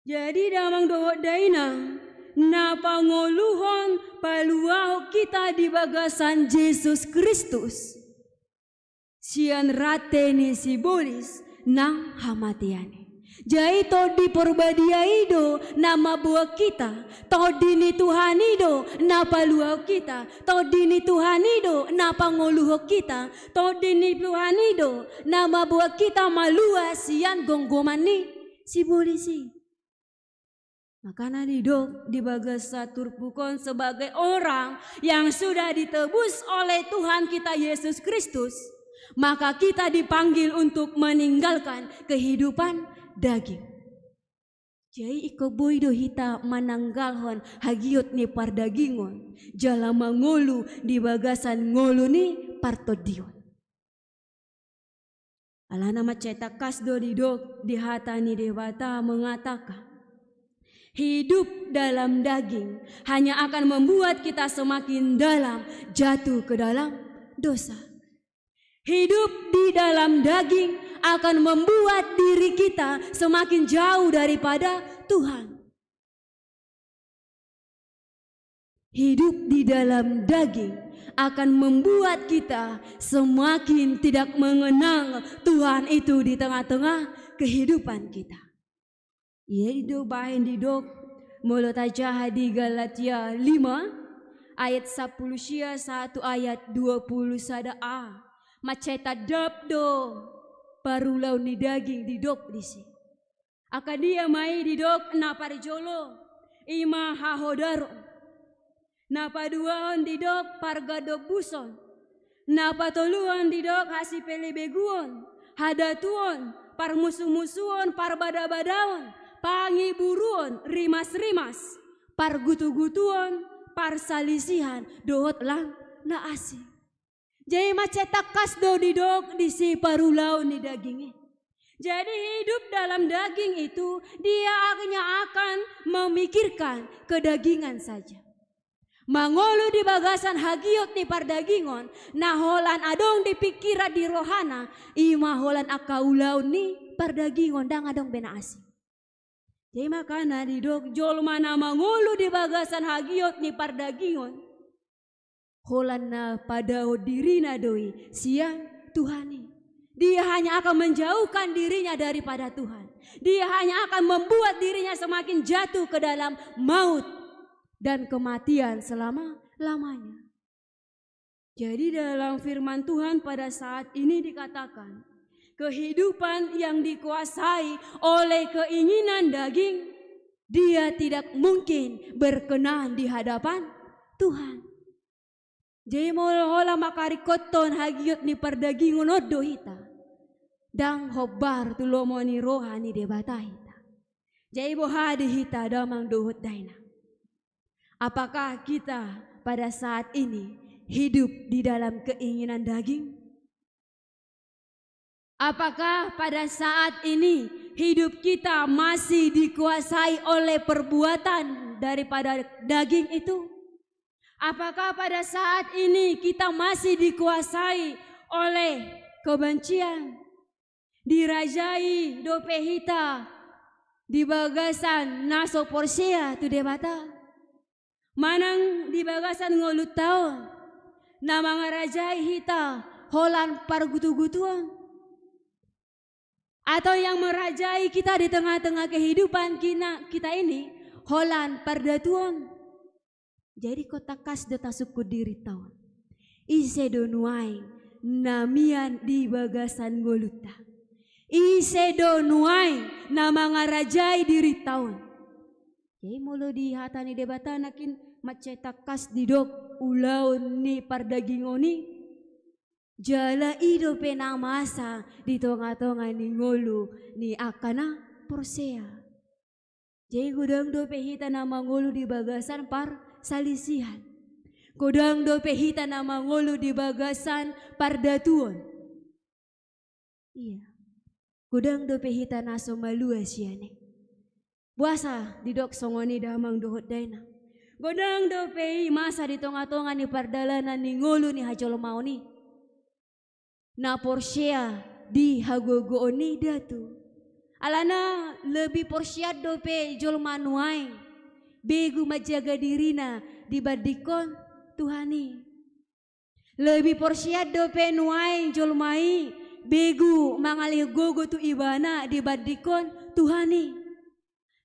Jadi damang dohot daina na pangoluhon paluaho kita di bagasan Yesus Kristus. Sian rateni sibolis nang hamatiani. Jai todi porbadiaido nama buah kita. Todini Tuhanido na paluaho kita. Todini Tuhanido na pangoluho kita. Todini Tuhanido nama buah kita malua sian gonggomani sibolisi. Makanya didok di bagasa turpukon sebagai orang yang sudah ditebus oleh Tuhan kita Yesus Kristus. Maka kita dipanggil untuk meninggalkan kehidupan daging. Jadi ikoboy do hita mananggalhon hagiot ni pardagingon. Jala mangolu di bagasan ngolu ni partodion. Alana maceta kasdo didok di hata ni dewata mengatakan. Hidup dalam daging hanya akan membuat kita semakin dalam jatuh ke dalam dosa. Hidup di dalam daging akan membuat diri kita semakin jauh daripada Tuhan. Hidup di dalam daging akan membuat kita semakin tidak mengenal Tuhan itu di tengah-tengah kehidupan kita. Yaitu bahin didok mulut aja di Galatia 5 ayat 10 sia 1 ayat 20 sada a maceta dabdo parulau ni daging didok disi akadia mai didok na parjolo ima hahodaro na paduahon didok pargado buson na patoluan didok hasi pelebeguon hadatuon par musuh-musuhon par bada-badaon pangiburuon rimas-rimas par gutu-gutuon par salisihan dohot lang na asi. Jadi maceta kasdo didok disi parulau ni dagingnya. Jadi hidup dalam daging itu dia akhirnya akan memikirkan kedagingan saja. Mangolu di bagasan hagiot ni pardagingon nah holan adong dipikira di rohana ima holan akaulau ni pardagingon dang adong bena asi. Jadi makana didok jol mana mangulu di bagasan hagiot ni pardagingon. Holan na pada dirina doi siang Tuhani. Dia hanya akan menjauhkan dirinya daripada Tuhan. Dia hanya akan membuat dirinya semakin jatuh ke dalam maut dan kematian selama-lamanya. Jadi dalam firman Tuhan pada saat ini dikatakan kehidupan yang dikuasai oleh keinginan daging, dia tidak mungkin berkenan di hadapan Tuhan. Jadi mola makarikoton hagiot ni pardagingon odo hita. Dang hobar tulomoni rohani debata hita. Jadi bohadi hita damang dohot daina. Apakah kita pada saat ini hidup di dalam keinginan daging? Apakah pada saat ini hidup kita masih dikuasai oleh perbuatan daripada daging itu? Apakah pada saat ini kita masih dikuasai oleh kebencian? Dirajai dope hita di bagasan naso porsia tu debata. Manang di bagasan ngolut taon na mga rajai hita holan pargutu-gutuan. Atau yang merajai kita di tengah-tengah kehidupan kita ini holan pardatuan. Jadi kota kas data suku diri tahun. Ise donuai namian di bagasan goluta. Ise donuai nama ngarajai diri tahun. Jadi mulu di hatani debata nakin macetak kas didok ulaun ni pardagingoni. Jala ido pena masa di tonga-tonga ni ngolu ni akana porsea. Jadi gudang do pehita nama ngolu di bagasan par salisihan. Gudang do pehita nama ngolu di bagasan par datuan. Iya. Gudang do pehita naso malua siane. Buasa di dok songoni damang dohot daina. Gudang do pehi masa di tonga-tonga ni pardalanan ni ngolu ni hajolo mau ni. Na porsia di hagogo oni datu. Alana lebih porsia dope jol manuai. Begu majaga dirina dibandingkan Tuhani. Lebih porsia dope nuai jol mai. Begu mangalih gogo tu ibana dibandingkan Tuhani.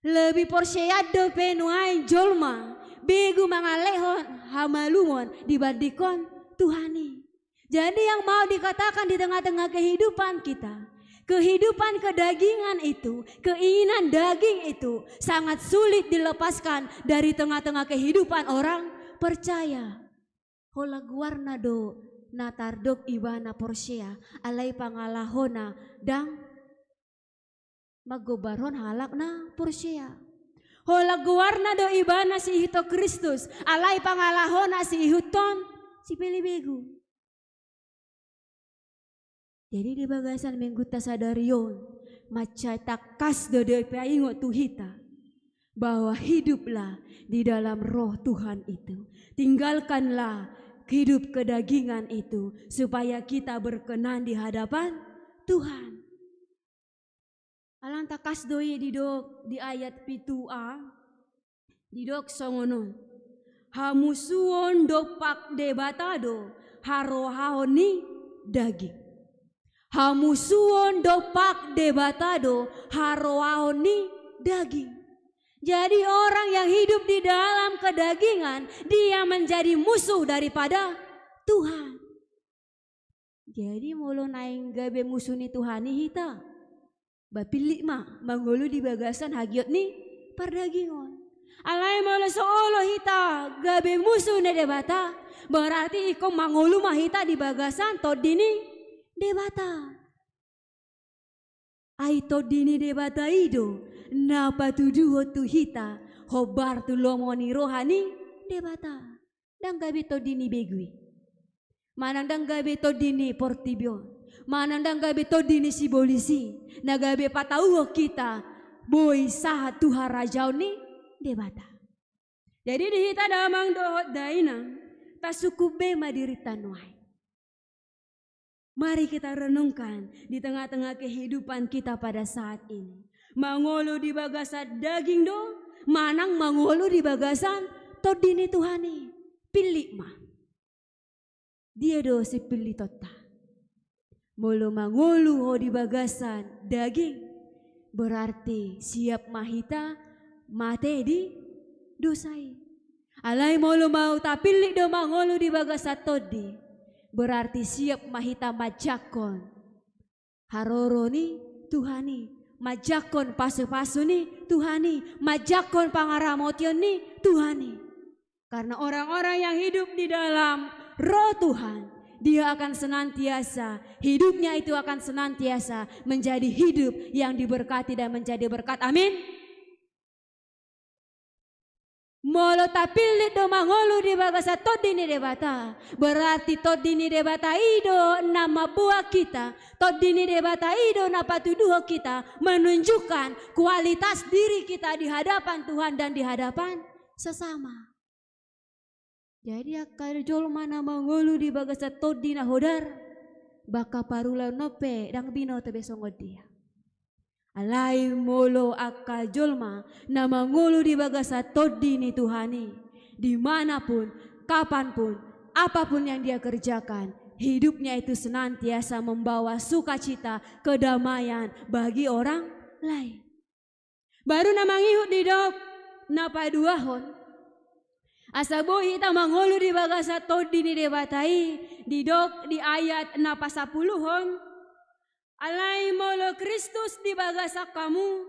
Lebih porsia dope nuai jolma. Begu mangalehon hamalumon dibandingkan Tuhani. Jadi yang mau dikatakan di tengah-tengah kehidupan kita, kehidupan kedagingan itu, keinginan daging itu sangat sulit dilepaskan dari tengah-tengah kehidupan orang percaya. Hola guarna do natardok ibana porsia alai pangalahona dang magobaron halak na porsia. Hola guarna do ibana si hito Kristus alai pangalahona si ihuton si pelibegu. Jadi di bagasan mengguta sadarion maca takas dode paingo tuhita bahwa hiduplah di dalam roh Tuhan itu. Tinggalkanlah hidup kedagingan itu supaya kita berkenan di hadapan Tuhan. Alang takas doi di ayat 7a didok songonon. Hamusuon dopak debatado harohaoni daging. Hamusuon dopak debatado haroaoni daging. Jadi orang yang hidup di dalam kedagingan dia menjadi musuh daripada Tuhan. Jadi mulu naing gabe musuh ni Tuhan ni hita. Bapilik mah manggulu di bagasan hagiot ni perdagingan. Alai mulu soolo hita gabe musuh ni debata. Berarti ikong mangulu mah hita di bagasan todini debata. Aito dini debata ido napa tuduho tu hita hobar tu lomoni rohani debata. Dan gabi to dini begui. Manandang gabi to dini portibio. Manandang gabi to dini sibolisi. Na gabi patauho kita boy saha tuha rajau ni debata. Jadi di hita damang dohot daina tasukube madiritan wai. Mari kita renungkan di tengah-tengah kehidupan kita pada saat ini. Mangolo di bagasan daging do, manang mangolo di bagasan todini Tuhani. Pilih mah. Dia do si pilih tota. Molo mangolo ho di bagasan daging. Berarti siap mahita mate di dosai. Alai molo mau tapilih do mangolo di bagasan todi. Berarti siap mahita majakon. Haroro ni Tuhani. Majakon pasu-pasu ni Tuhani. Majakon pangaramotion ni Tuhani. Karena orang-orang yang hidup di dalam roh Tuhan. Dia akan senantiasa. Hidupnya itu akan senantiasa menjadi hidup yang diberkati dan menjadi berkat. Amin. Molo tapilit do mangolu di bagasa todini debata. Berarti todini debata ido nama buah kita. Todini debata ido na patuduh kita. Menunjukkan kualitas diri kita di hadapan Tuhan dan di hadapan sesama. Jadi akal jolma na mangolu di bagasa todina hodar. Baka parula nope dang bino tebe songod dia. Alai molo akal jolma na mangulu di bagasa todini Tuhani. Dimanapun, kapanpun, apapun yang dia kerjakan, hidupnya itu senantiasa membawa sukacita, kedamaian bagi orang lain. Baru namang ihut di dok napa duahon. Asabohi ta mangulu di bagasa todini debatai di dok di ayat napa 10-hon. Alai molo Kristus di bagasa kamu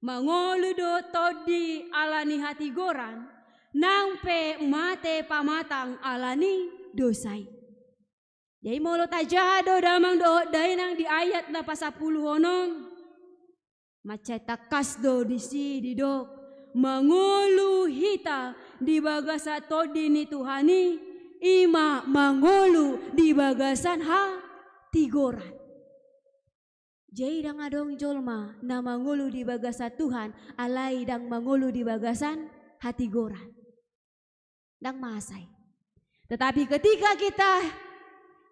mangolu do todi alani hati goran nang pe mate pamatang alani dosai. Jadi molo tajado damang do dainang di ayat napa 10 honong macai takas do disi di dok mangolu hita di bagasa todi ni Tuhani ima mangolu di bagasan ha tigoran. Jadi dang adong jolma na mangulu di bagasa Tuhan alai dang mangulu di bagasan hati goran. Dang masai. Tetapi ketika kita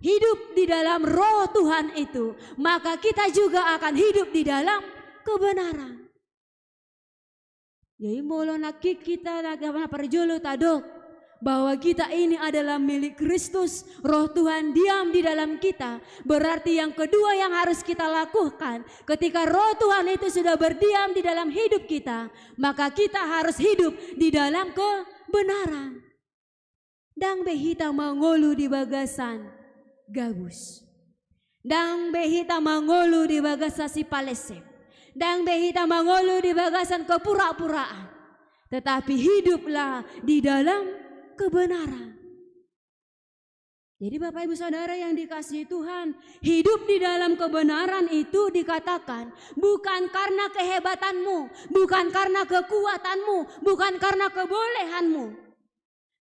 hidup di dalam roh Tuhan itu, maka kita juga akan hidup di dalam kebenaran. Jadi molo nakik kita nak perjolo tadok bahwa kita ini adalah milik Kristus, roh Tuhan diam di dalam kita. Berarti yang kedua yang harus kita lakukan ketika roh Tuhan itu sudah berdiam di dalam hidup kita, maka kita harus hidup di dalam kebenaran. Dang behita mangolu di bagasan gabus. Dang behita mangolu di bagasa si palesep. Dang behita mangolu di bagasan kepura-puraan. Tetapi hiduplah di dalam kebenaran. Jadi Bapak Ibu Saudara yang dikasihi Tuhan, hidup di dalam kebenaran itu dikatakan bukan karena kehebatanmu, bukan karena kekuatanmu, bukan karena kebolehanmu.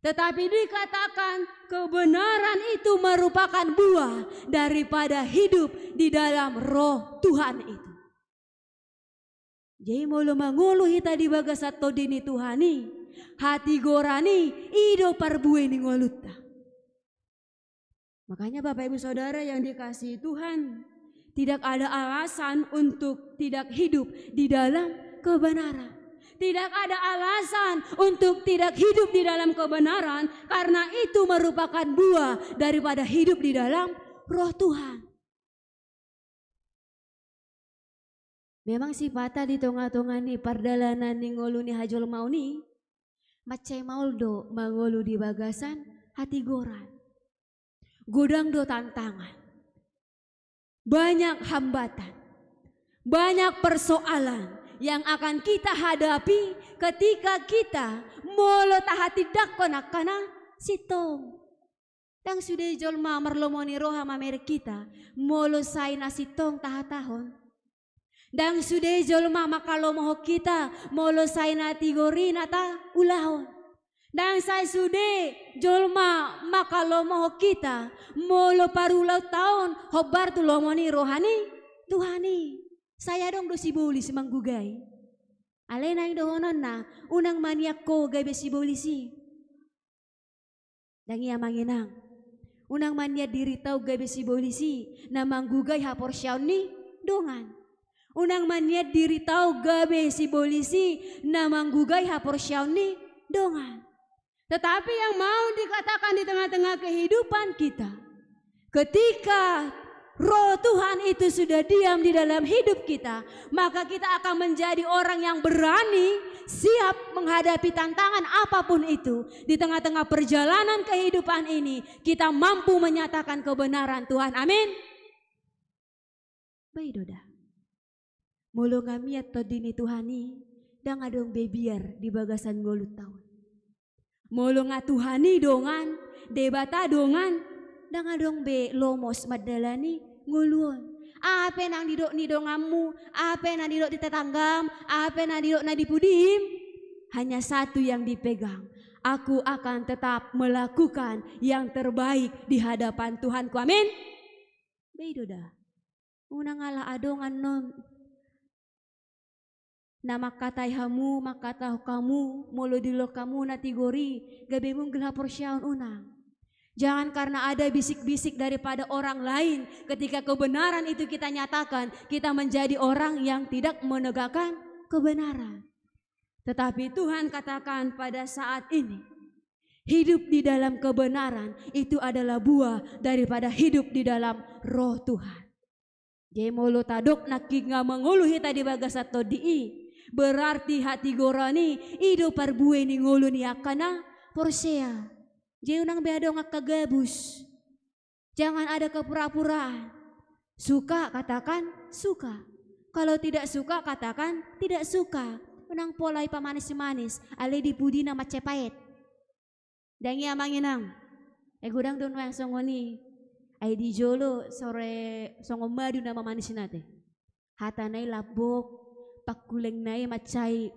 Tetapi dikatakan kebenaran itu merupakan buah daripada hidup di dalam roh Tuhan itu. Jadi mulu mangulu hita di bagasat todini Tuhani. Hati gorani ido parbueni ngolutta. Makanya Bapak Ibu Saudara yang dikasihi Tuhan, tidak ada alasan untuk tidak hidup di dalam kebenaran. Tidak ada alasan untuk tidak hidup di dalam kebenaran, karena itu merupakan buah daripada hidup di dalam roh Tuhan. Memang sifatnya di tengah-tengah ni pardalanan ni ngolu ni hajol mau ni macai mauldo mangolu di bagasan hati goran. Godang do tantangan. Banyak hambatan. Banyak persoalan yang akan kita hadapi ketika kita molo tahati dakona kana sitong. Dang sudah jolma merlomoni roha mamer kita molo saina sitong tahatahon. Dang sudah jolma makalomoh kita molo saina tigorina ta ulahon. Dang say sudah jolma makalomoh kita molo parulau tahun hobar tu lomoni rohani Tuhani. Saya dong do sibuli semanggugay. Alena yang dohonon na unang maniak ko gay besibulisi. Dang iya manginang. Unang maniak diri tau gay besibulisi na manggugay hapor syaw ni dongan. Unang maniat diri tau gabe si polisi na manggugay hapor syaw ni dongan. Tetapi yang mau dikatakan di tengah-tengah kehidupan kita, ketika roh Tuhan itu sudah diam di dalam hidup kita, maka kita akan menjadi orang yang berani, siap menghadapi tantangan apapun itu. Di tengah-tengah perjalanan kehidupan ini, kita mampu menyatakan kebenaran Tuhan. Amin. Baik doda. Molo ngamiat todini Tuhani dang adong bebiar di bagasan ngolut tahun. Molo ngatuhani dongan debata dongan dang adong be lomos madalani nguluon. Apa nang didok ni dongamu, apa nang didok di tetanggam, apa nang didok na dipudim. hanya satu yang dipegang. Aku akan tetap melakukan yang terbaik di hadapan Tuhanku. Amin. Begitu dah. Unang ala adongan non. Na makatai hamu, makatah kamu, molo dilo kamu na tigori, gabi mong gelapor syaun unang. Jangan karena ada bisik-bisik daripada orang lain, ketika kebenaran itu kita nyatakan, kita menjadi orang yang tidak menegakkan kebenaran. Tetapi Tuhan katakan pada saat ini, hidup di dalam kebenaran itu adalah buah daripada hidup di dalam roh Tuhan. Jadi molo tadok nakinga menguluhi tadi bagas atau dii. Berarti hati gorani ido parbue ni ngulu ni akana porsea. Jadi unang beado ngakagabus. Jangan ada kepura-puraan. Suka katakan suka. Kalau tidak suka katakan tidak suka. Unang polai pamanis-manis. Ale dipudi na macepait. Dangi amanginang. Gudang doon yang songoni. Ay di jolo sore songomadu na mamanisin natin. Hatanay labok. Pakuleng nai macai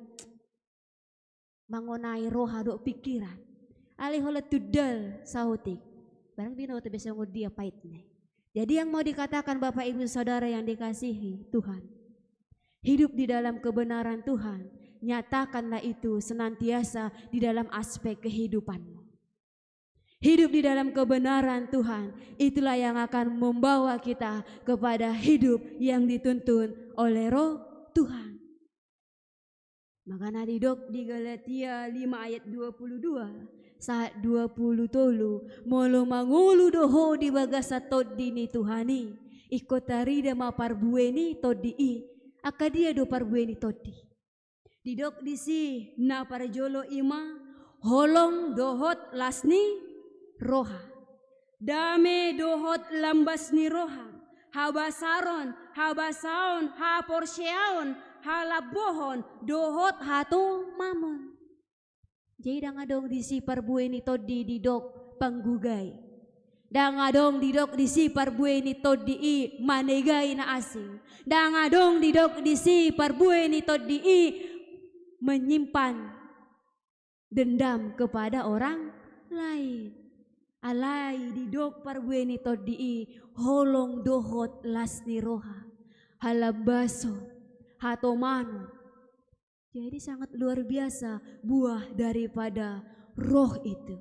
mangonai roha do pikiran. Ali hola tudal sautik. Barang bino te bisa dia pait nih. Jadi yang mau dikatakan Bapak Ibu Saudara yang dikasihi Tuhan. Hidup di dalam kebenaran Tuhan. Nyatakanlah itu senantiasa di dalam aspek kehidupanmu. Hidup di dalam kebenaran Tuhan. Itulah yang akan membawa kita kepada hidup yang dituntun oleh roh Tuhan. Maka nadidok di Galatia 5 ayat 22 saat 20 tolu molo mangulu doho di bagasa todi ni Tuhani ikotari dama parbueni todi i akadia do parbueni todi didok disi na parjolo ima holong dohot lasni roha dame dohot lambas ni roha habasaron habasaon haporsyaon halabohon dohot hato mamon. Jadi dangadong disi parbueni todi didok panggugay. Dangadong didok disi parbueni todi i manegay na asing. Dangadong didok disi parbueni todi i menyimpan dendam kepada orang lain. Alai didok parbueni todi i holong dohot lasni roha halabaso hatomano. Jadi sangat luar biasa buah daripada roh itu.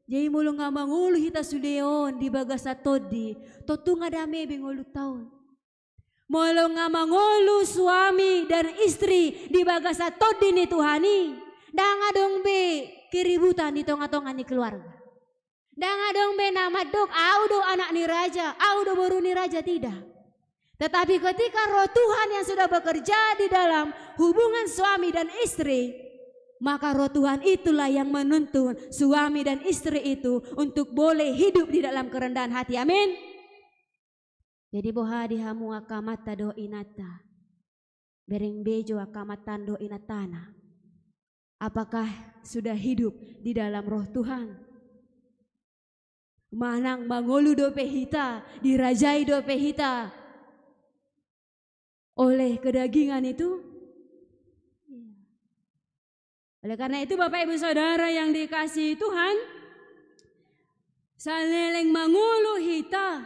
Jadi mulu nga mangulu hita sudeon di bagasa todi totu nga dame bingulu taon. Mulu nga mangulu suami dan istri di bagasa todi ni Tuhani. Danga dong be keributan di tonga-tonga ni keluarga. Danga dong be nama dok audo anak ni raja, audo baru ni raja tidak. Tetapi ketika roh Tuhan yang sudah bekerja di dalam hubungan suami dan istri, maka roh Tuhan itulah yang menuntun suami dan istri itu untuk boleh hidup di dalam kerendahan hati. Amin. Jadi boha dihamu akamata do inata, bereng bejo akamatan do inatana. Apakah sudah hidup di dalam roh Tuhan? Manang mangolu do pehita, dirajai do pehita oleh kedagingan itu. Oleh karena itu Bapak Ibu Saudara yang dikasihi Tuhan, saleleng mangulu hita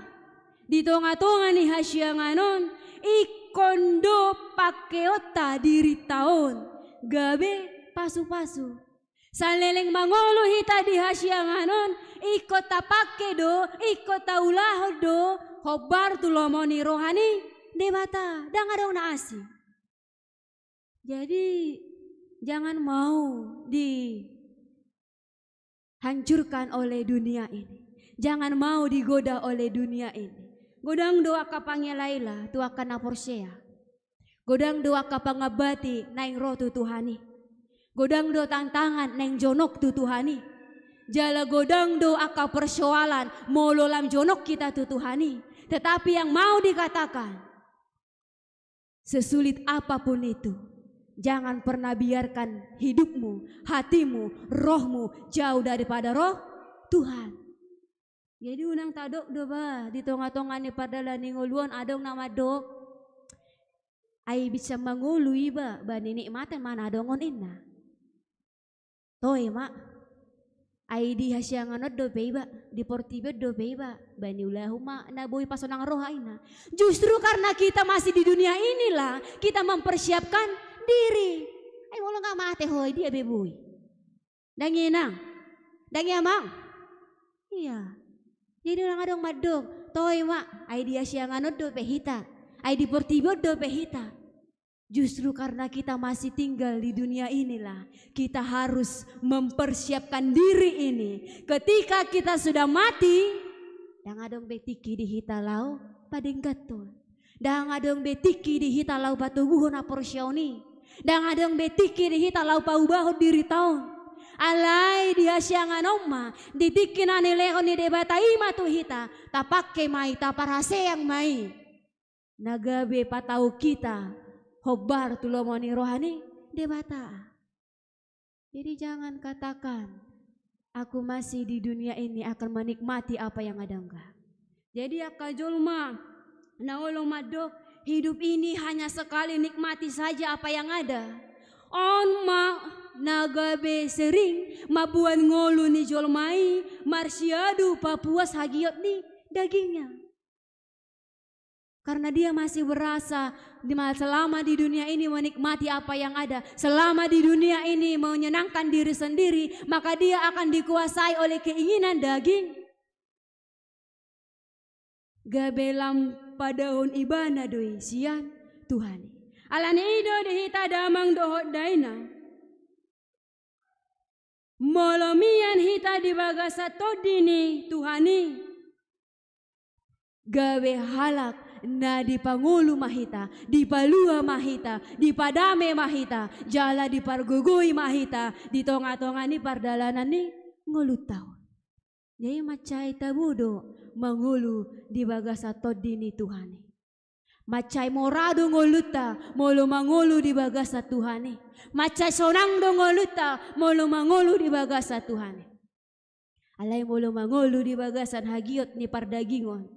di tonga-tonga ni hasyanganon ikondo pakeota diri taon gabe pasu-pasu. Saleleng mangulu hita di hasyanganon ikota pakedo ikota ulahodo hobar tulomoni rohani debata dangadong naasi. Jadi jangan mau dihancurkan oleh dunia ini. Jangan mau digoda oleh dunia ini. Godang doa kapangnya Laila tu akan naporsea. Godang doa kapangabati naing roh tu Tuhani. Godang doa tantangan naing jonok tu Tuhani. Jala godang doa ka persoalan mololam jonok kita tu Tuhani. Tetapi yang mau dikatakan, sesulit apapun itu, jangan pernah biarkan hidupmu, hatimu, rohmu jauh daripada roh Tuhan. Jadi unang tadok do ba di tonga-tonga ni padala ni nguluan adong nama dok. Ay bisa mangului ba nini mate mana adongon inna. Toy mak, ai di hasyangan do beba, di portibe do beba, bani ulahuma naboi pasonang rohaina. Justru karena kita masih di dunia inilah kita mempersiapkan diri. Ai wala nga mate hoy dia bebui. Danginang, dangiamang. Iya. Jadi orang adong madog, toy mak, ai di hasyangan do pehita, ai di portibe do pehita. Justru karena kita masih tinggal di dunia inilah kita harus mempersiapkan diri ini. Ketika kita sudah mati, dang adong betiki di hitalau padeng gatul. Dang adong betiki di hitalau batuguhon aporsioni. Dang adong betiki di hitalau paubahon diri taon. Alai di hasyangan oma ditikin ane lehon ni debatai matu hita tapake mai taparase yang mai. Nagabe patau kita hobar tulomoni rohani debata. Jadi jangan katakan aku masih di dunia ini akan menikmati apa yang ada enggak. Jadi akajolma naolong madok hidup ini hanya sekali nikmati saja apa yang ada. On ma nagabe sering mabuan ngolu ni jolmai marsiadu papuas hagiot ni dagingnya. Karena dia masih berasa selama di dunia ini menikmati apa yang ada, selama di dunia ini menyenangkan diri sendiri, maka dia akan dikuasai oleh keinginan daging. Gabelam padahon ibana doi sian Tuhan. Alani ido dihita damang dohot daina. Molomian hita di bagasa todini Tuhani. Gawe halak na di pangulu mahita, di palua mahita, di padame mahita, jala di pargugui mahita, di tonga-tonga ni pardalanan ni ngulutaw. Jadi macai tabudo mangulu di bagasa todini Tuhani. Macai morado nguluta molo mangulu di bagasa Tuhani. Macai sonang do nguluta molo mangulu di bagasa Tuhani. Alai molo mangulu di bagasan hagiot ni pardagingon.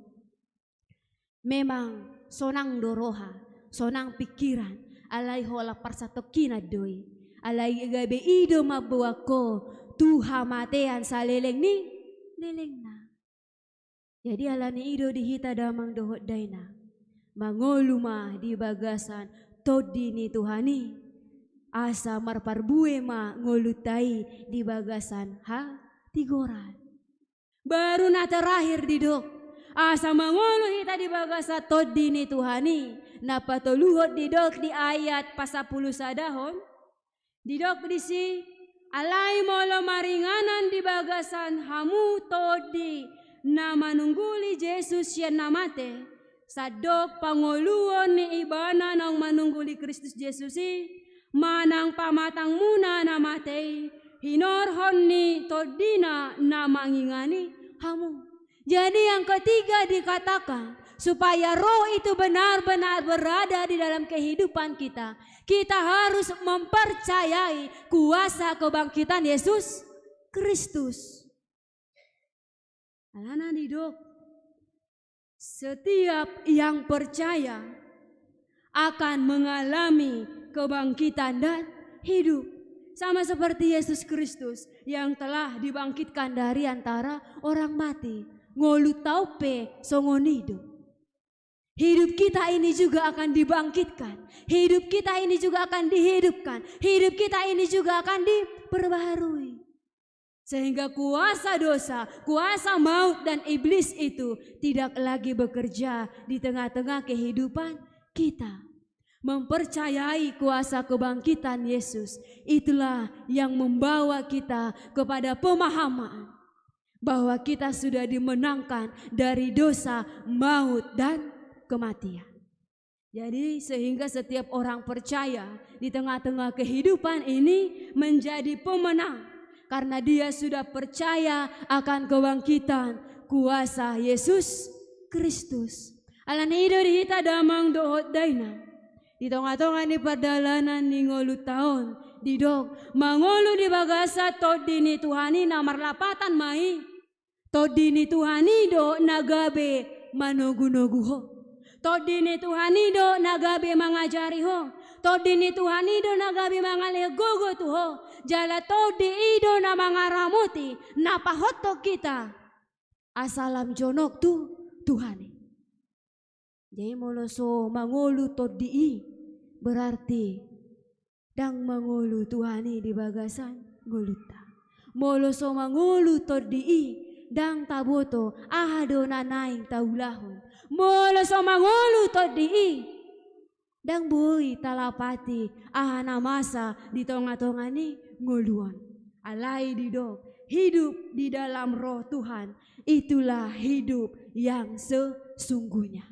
Memang sonang doroha, sonang pikiran, alai hola parsatokina doi, alai gabe ido mabuako, tuha matean saleleng ni, leleng na. Jadi alani ido dihita damang dohot daina, mangoluma di bagasan todi ni Tuhani, asa marparbue ma ngolutai di bagasan ha tigoran. Baru na terakhir di dok. Asa mangolo hita di bagasa todi ni Tuhani napatoluhot didok di ayat pasapuluh sadahon didok disi alai molo maringanan di bagasan hamu todi na manungguli Yesus yan namate sadok pangoluon ni ibana nang manungguli Kristus Yesusi manang pamatang muna namate hinorhon ni todina na mangingani hamu. Jadi yang ketiga dikatakan supaya roh itu benar-benar berada di dalam kehidupan kita. Kita harus mempercayai kuasa kebangkitan Yesus Kristus. Alana didok. Setiap yang percaya akan mengalami kebangkitan dan hidup. Sama seperti Yesus Kristus yang telah dibangkitkan dari antara orang mati. Ngolu taupe songonido. Hidup kita ini juga akan dibangkitkan. Hidup kita ini juga akan dihidupkan. Hidup kita ini juga akan diperbaharui. Sehingga kuasa dosa, kuasa maut dan iblis itu tidak lagi bekerja di tengah-tengah kehidupan kita. Mempercayai kuasa kebangkitan Yesus, itulah yang membawa kita kepada pemahaman bahwa kita sudah dimenangkan dari dosa, maut, dan kematian. Jadi sehingga setiap orang percaya di tengah-tengah kehidupan ini menjadi pemenang karena dia sudah percaya akan kebangkitan kuasa Yesus Kristus. Alanido dihita damang dohot daina. Di tonga-tonga ni perdalanan ni ngolu taon didok mangolu di bagasa todini Tuhani namar lapatan mai. Todini Tuhani do nagabe manogu-nogu ho. Todini Tuhani do nagabe mangajari ho. todini Tuhan ido na gabi mangale gogo tuho, jala todi ido na mangaramuti, napahoto kita, asalam jonok tu Tuhan. Jadi moloso mangolu todi berarti dang mangolu Tuhani di bagasan guluta. Moloso mangolu todi dang taboto ahado nanaing taulahon. Moloso mangolu todi dang bui talapati ahana masa di tonga-tonga ni ngoluan. Alai didok hidup di dalam roh Tuhan, itulah hidup yang sesungguhnya.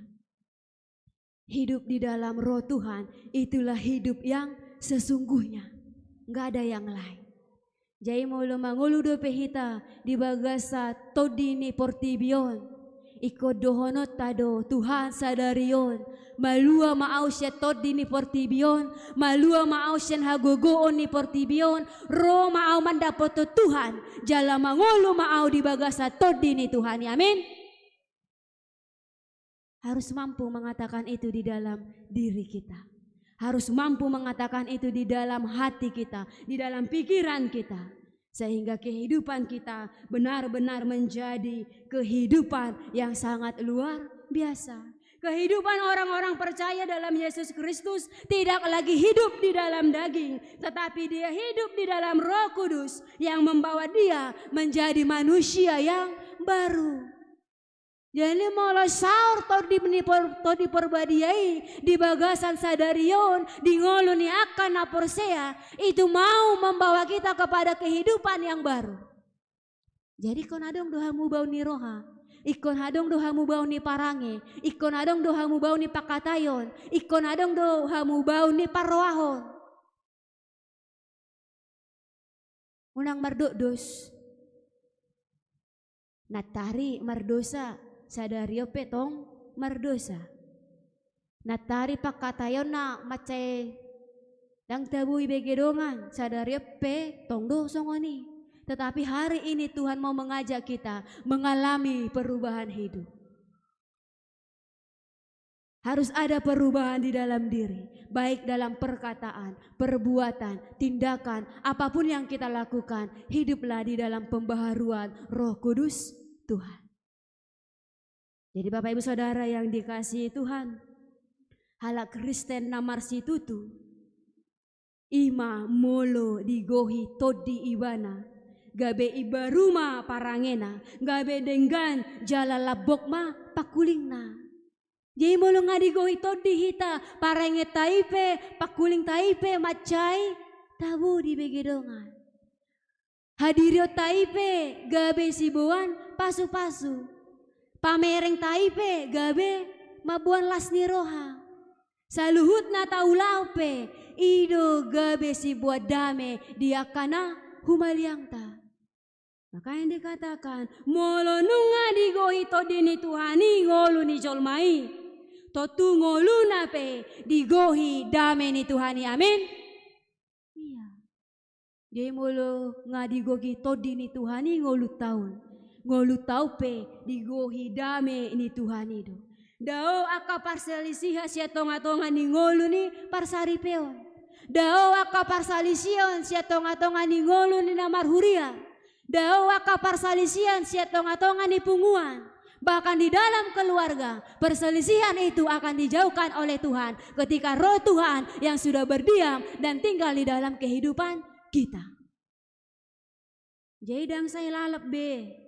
Hidup di dalam roh Tuhan, itulah hidup yang sesungguhnya. Enggak ada yang lain. Jai molo mangulu do pehita di bagasa todini portibion. Iko dohonot tado Tuhan sadarion. Malua mausya todini portibion. Malua mausya hagogoon ni portibion. Ro mau mandapoto Tuhan. Jala mangulu mau di bagasa todini Tuhan. Amin. Harus mampu mengatakan itu di dalam diri kita. Harus mampu mengatakan itu di dalam hati kita, di dalam pikiran kita. Sehingga kehidupan kita benar-benar menjadi kehidupan yang sangat luar biasa. Kehidupan orang-orang percaya dalam Yesus Kristus tidak lagi hidup di dalam daging, tetapi dia hidup di dalam Roh Kudus yang membawa dia menjadi manusia yang baru. Jadi molo saur to di perbadiai di bagasan sadarion di ngolo ni akan naporsea itu mau membawa kita kepada kehidupan yang baru. Jadi kon adong dohamu bau ni roha, ikon adong dohamu bau ni parange, ikon adong dohamu bau ni pakatayon, ikon adong dohamu bau ni parroahon. Unang mardodos, natari mardosa. Sadario petong mardosa. Natari pakatayon na macay dang tabuy begedongan. Sadario pe tongdo songoni. Tetapi hari ini Tuhan mau mengajak kita mengalami perubahan hidup. Harus ada perubahan di dalam diri, baik dalam perkataan, perbuatan, tindakan, apapun yang kita lakukan, hiduplah di dalam pembaharuan Roh Kudus Tuhan. Jadi Bapak Ibu Saudara yang dikasihi Tuhan, halak Kristen namarsi tutu, ima molo digohi todi ibana, gabe iba rumah parangena, gabe denggan jala labok ma pakulingna. Jadi molo ngadigohi todi hita, parange taipe, pakuling taipe macai, tabu di begedongan. Hadirio taipe, gabe sibuan pasu-pasu. Pamereng taipe gabe mabuan lasni roha. Saluhut na taulaupe ido gabe si buat dame dia kana humaliang ta. Maka yang dikatakan molo nunga digohi todini Tuhani ngolu ni jolmai. Totu ngolu nape digohi dame ni Tuhani. Amin. Iya. Dia molo ngadigohi todini Tuhani ngolu tahun. Ngolu taupe digohi dame ini Tuhan itu. Dao aka parsalisiha sia tonga-tonga ni ngolu ni parsaripeon. Dao aka parsalisian sia tonga-tonga ni ngolu ni namarhuria. Dao aka parsalisian sia tonga-tonga ni punguan. Bahkan di dalam keluarga perselisihan itu akan dijauhkan oleh Tuhan ketika Roh Tuhan yang sudah berdiam dan tinggal di dalam kehidupan kita. Jadi dang saya lalap be.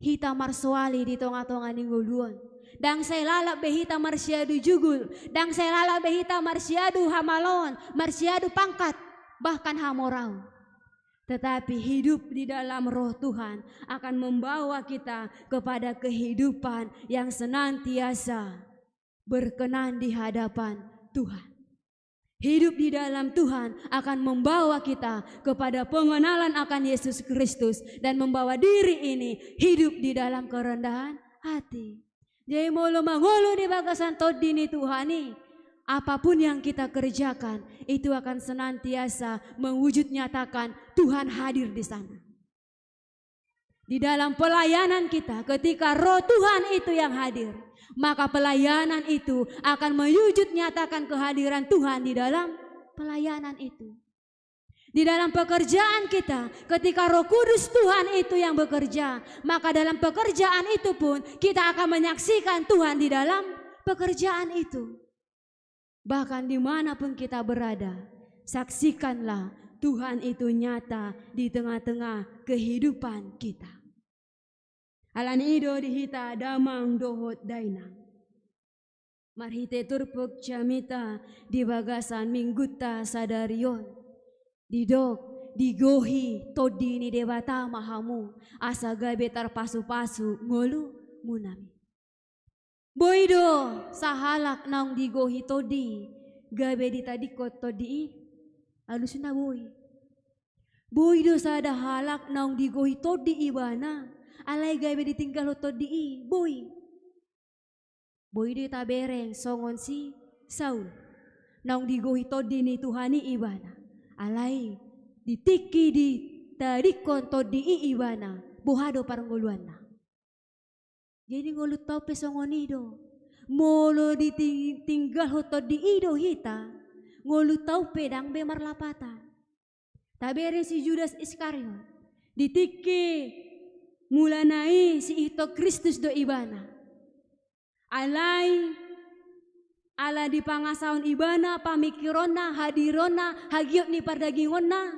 Hita marsoali di tonga-tonga ningguluan. Dang saya lalap behita marsiadu jugul. Dang saya lalap behita marsiadu hamalon. Marsiadu pangkat. Bahkan hamorau. Tetapi hidup di dalam Roh Tuhan akan membawa kita kepada kehidupan yang senantiasa berkenan di hadapan Tuhan. Hidup di dalam Tuhan akan membawa kita kepada pengenalan akan Yesus Kristus dan membawa diri ini hidup di dalam kerendahan hati. Jadi molo mangolo di bagasan todini Tuhani, apapun yang kita kerjakan itu akan senantiasa mewujud nyatakan Tuhan hadir di sana. Di dalam pelayanan kita, ketika roh Tuhan itu yang hadir, maka pelayanan itu akan mewujud nyatakan kehadiran Tuhan di dalam pelayanan itu. Di dalam pekerjaan kita, ketika Roh Kudus Tuhan itu yang bekerja, maka dalam pekerjaan itu pun kita akan menyaksikan Tuhan di dalam pekerjaan itu. Bahkan dimanapun kita berada, saksikanlah Tuhan itu nyata di tengah-tengah kehidupan kita. Alani ido dihita damang dohot dainang. Marhite turpuk jamita di bagasan mingguta sadarion. Didok, digohi, todi ni debata mahamu, asa gabe tarpasu-pasu, ngolu munami. Boido, sahalak naung digohi todi, gabe ditadikot todi, alus na boy. Boido sada halak naung digohi todi ibana, alay gabe ditinggal todi, boy. Boido tabereng songon si Saul, naung digohi todi ni Tuhani ibana. Alai ditiki di tarikon to di ibana buhado paranguluan na. Jadi ngulut tau pesongonido molo ditinggal ho to di ido hita ngulut tau pedang be marlapatan. Tabere si Judas Iskariot ditiki mulanai si ito Kristus do ibana. Alai ala di pangasaon ibana, pamikirona, hadirona, hagiot ni pardagingona.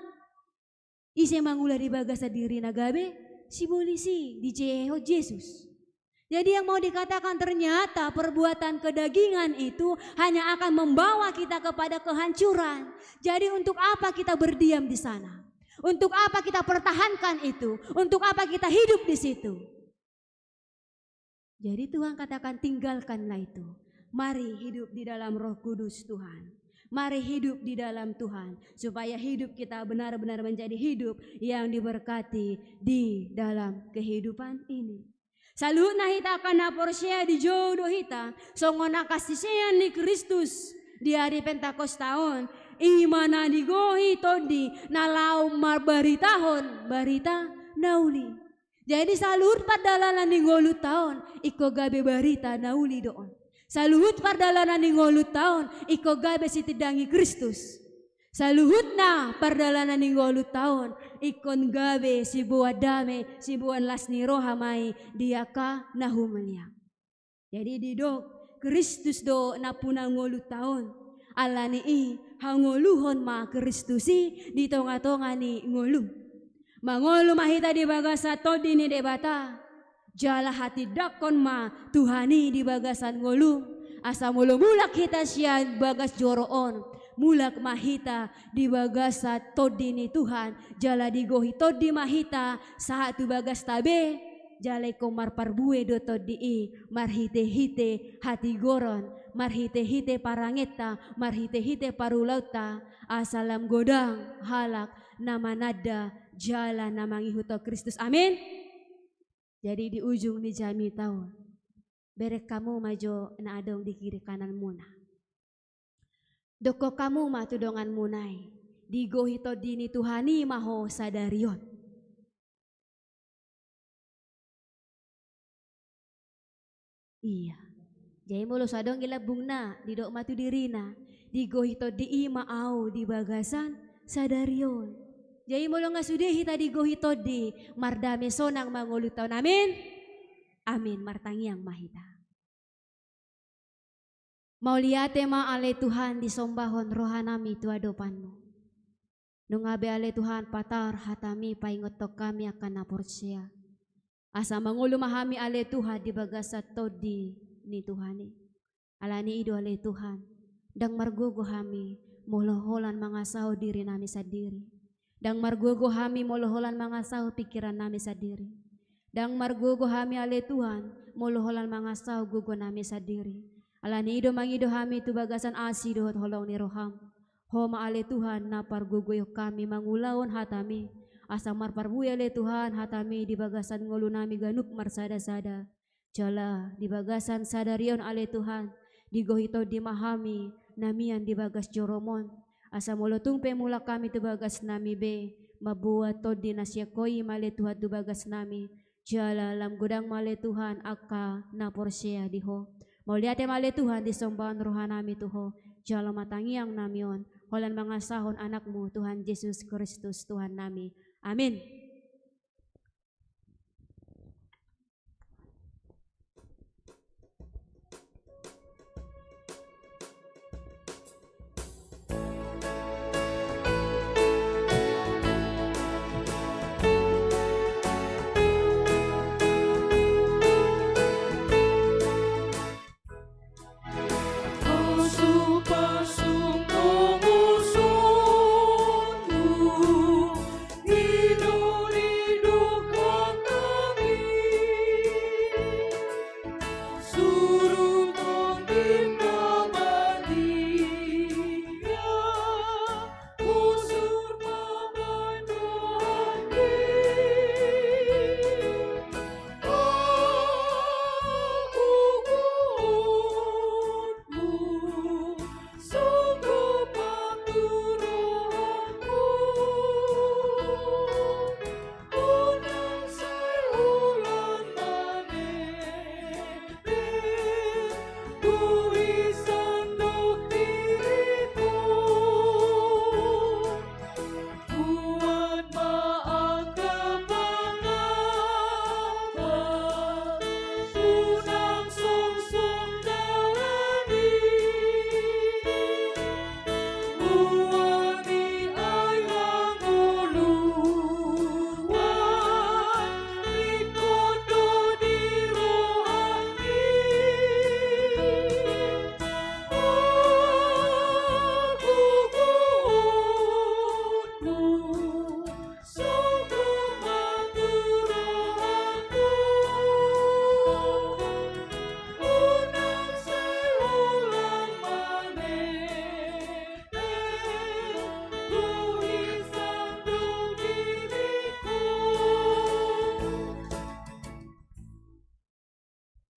Ise mangula di bagasa diri nagabe, si polisi di jeho Yesus. Jadi yang mau dikatakan ternyata perbuatan kedagingan itu hanya akan membawa kita kepada kehancuran. Jadi untuk apa kita berdiam di sana? Untuk apa kita pertahankan itu? Untuk apa kita hidup di situ? Jadi Tuhan katakan tinggalkanlah itu. Mari hidup di dalam Roh Kudus Tuhan. Mari hidup di dalam Tuhan. Supaya hidup kita benar-benar menjadi hidup yang diberkati di dalam kehidupan ini. Salutna hita kana porsia di jodoh hita. Songona kasisian ni Kristus di hari Pentakost tahun. Imana digohi todi nalau marbaritahon barita nauli. Jadi salut pardalanan ni ngolu tahun. Iko gabe barita nauli doon. Saluhut pardalanan ni ngolut taon, iko gabe si tidangi Kristus. Saluhut na pardalanan ni ngolut taon, ikon gabe si buat dame, si buat las ni rohamay, dia ka nahumalia. Jadi didok, Kristus do na punang ngolut taon, ala ni hangoluhon ma Kristusi, di tonga-tonga ni ngolu. Mangolu mahita di bagasa todi ni debata. Jala hati dakon ma Tuhani di bagasan ngolu asa mulak kita siya bagas joroon mulak mahita di bagasa todi ni Tuhan jala digohi todi mahita saat tu bagas tabe jala komar parbue do todi marhite hite hati goron marhite hite parangeta marhite hite parulauta asalam godang halak nama nada jala namangi huto Kristus amin. Jadi di ujung ni jami tahun, berek kamu maju na adong di kiri kanan muna. Doko kamu matudongan munai, digohi to dini Tuhani maho sadarion. Iya, jadi mulu sadong gilabung na, didok matu dirina, digohi to di maau di bagasan sadarion. Jadi mulu nga sudehi tadi gohi todi mardame sonang mangulutaw namin. Amin martangiang mahita. Mauliate ma ale Tuhan disombahon rohanami tu adopanmu. Nungabe ale Tuhan patar hatami paingotok kami akan naporsia. Asa mangulu mahami ale Tuhan di bagasat todi ni Tuhani. Alani ido ale Tuhan. Dang margogo hami moloholan mangasaw diri nami sadiri. Dang margogo hami moloholan mangasaw pikiran nami sadiri. Dang margogo hami ale Tuhan moloholan mangasaw gugo nami sadiri. Alani ido mangido hami tu bagasan asi dohot holong ni roham. Homa ale Tuhan na pargugo kami mangulawon hatami. Asa marparbuya ale Tuhan hatami di bagasan ngulu nami ganuk marsada-sada. Jala di bagasan sadarion ale Tuhan. Digohito di mahami namian di bagas joromon. Asa molotung pe mula kami tu bagas nami be mabuat to dinasya koi male Tuhan du bagas nami jala lam gudang male Tuhan akka na porsia diho mauliate male Tuhan disombahan rohanami tuho jala matangiang namion holan mga sahon anakmu Tuhan Yesus Kristus Tuhan nami amin.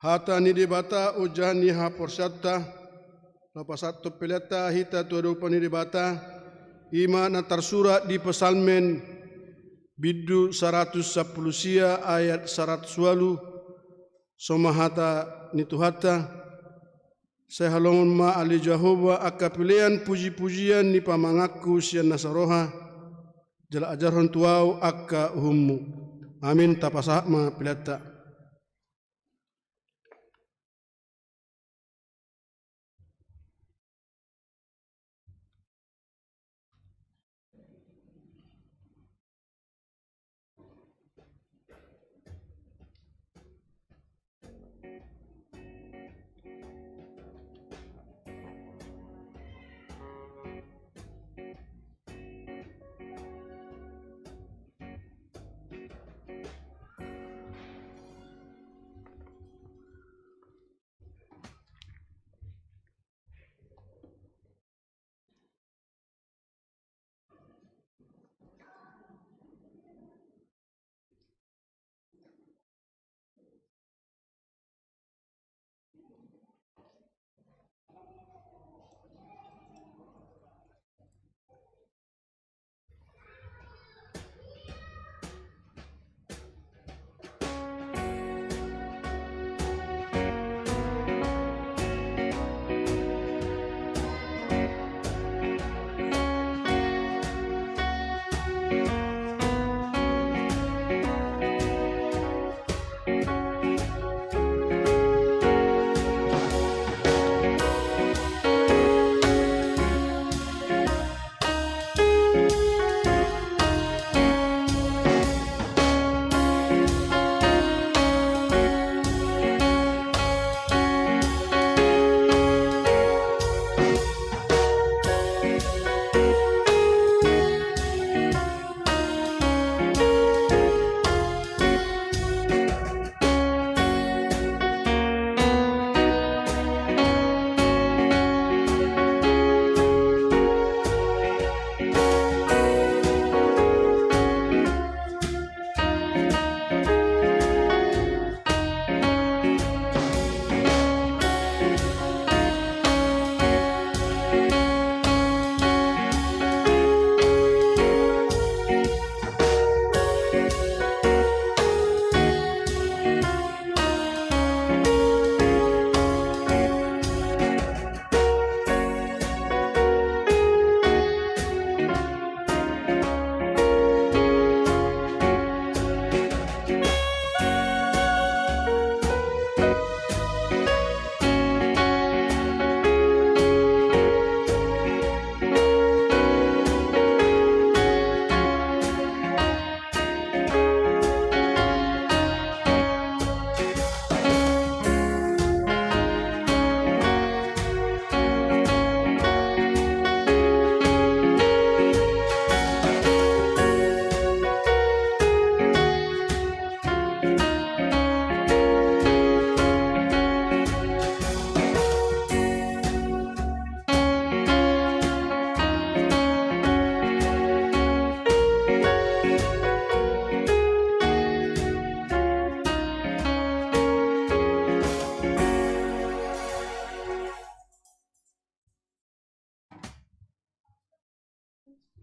Hata ni dibata ujani ha porsatta lapasatto peleta hita tuadupa ni dibata ima na tersurat di pesalmen bidu 110 sia ayat 108 somahata nituhata sehalongon ma ali Jehova akapilian puji-pujian ni pamangaku sian nasaroha jala ajaran tuau akka hummu amin tapasah ma peleta.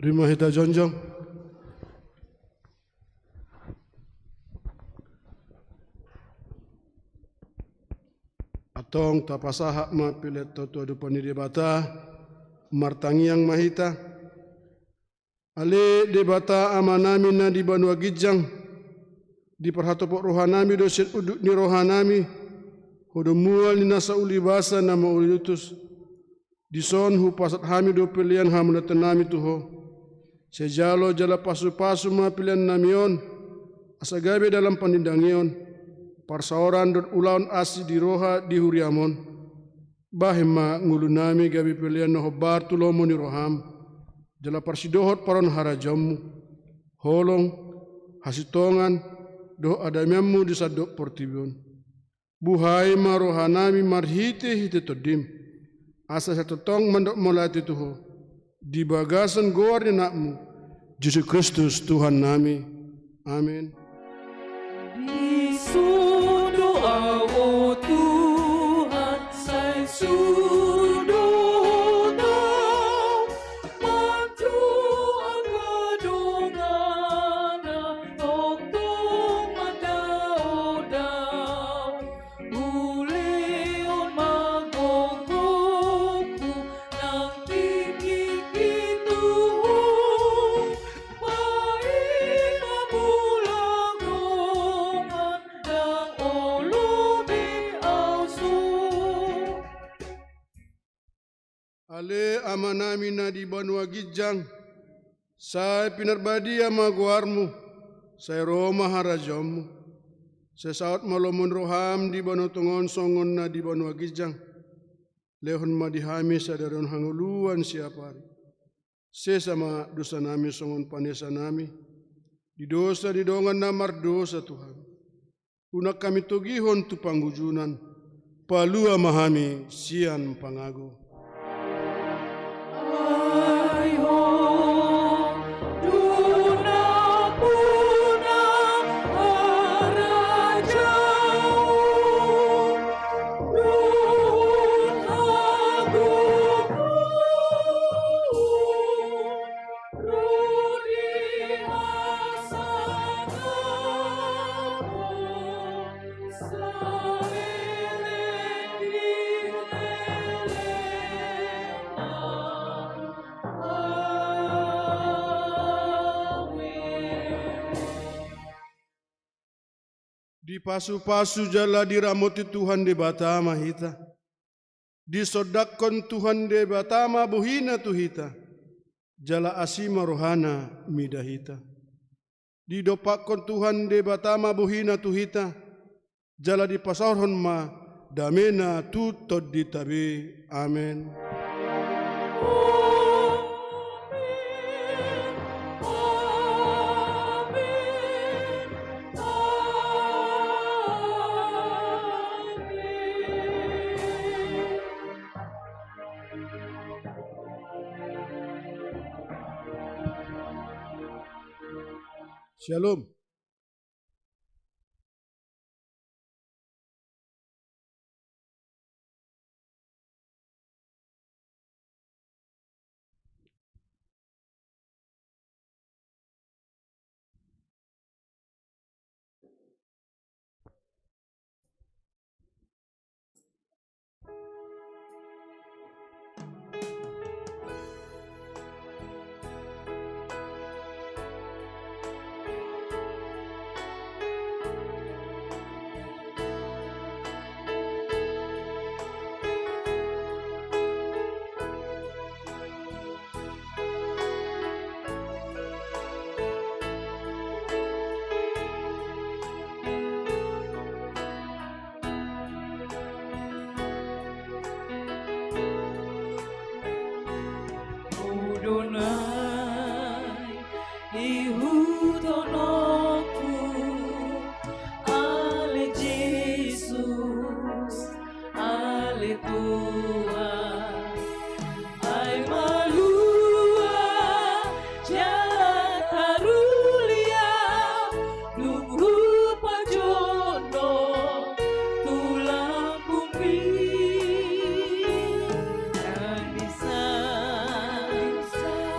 Rima hita jonjong. Atong tapasaha ma pilet toto dupani debata martangi yang mahita. Ale debata amanami na di banua gijang di perhatopok rohanami dosen uduk ni rohanami hodo mual ni nasa ulibasa nama uliutus di son hu pasat hami do pilihan hamna tenami tuho sejalo jala pasu-pasu ma pilihan namion asagabe dalam panindangion parsaoran dot ulaun asi di roha di huriamon bahima ngulunami gabi pilihan no hobar tulomo ni roham jala parsidohot paron harajamu holong hasitongan do adamyamu di sadok portibion buhai marohanami marhite hite todim asa satu tong mandok molati tuho di bagasan goar ni nakmu Yesus Kristus Tuhan nami amin. Bisu doa oh Tuhan saya sudah Ale amanami na di banua gijang, saya pinarbadi ama guarmu, saya Roma harajamu, saya saat malomon roham di banu tungon songon na di banua gijang, lehon madihami sadaron hanguluan siapari, saya sama dosa nami songon panesa nami, di dosa di dongan namar dosa Tuhan, unak kami togihon tu panggujunan, palua mahami sian pangago. Di pasu-pasu jala diramoti Tuhan de batama hita. Disodakon Tuhan de batama buhina tuhita. Jala asima rohana midahita. Didopakon Tuhan de batama buhina tuhita. Jala dipasahon ma damena tutod ditabe. Amen. Shalom.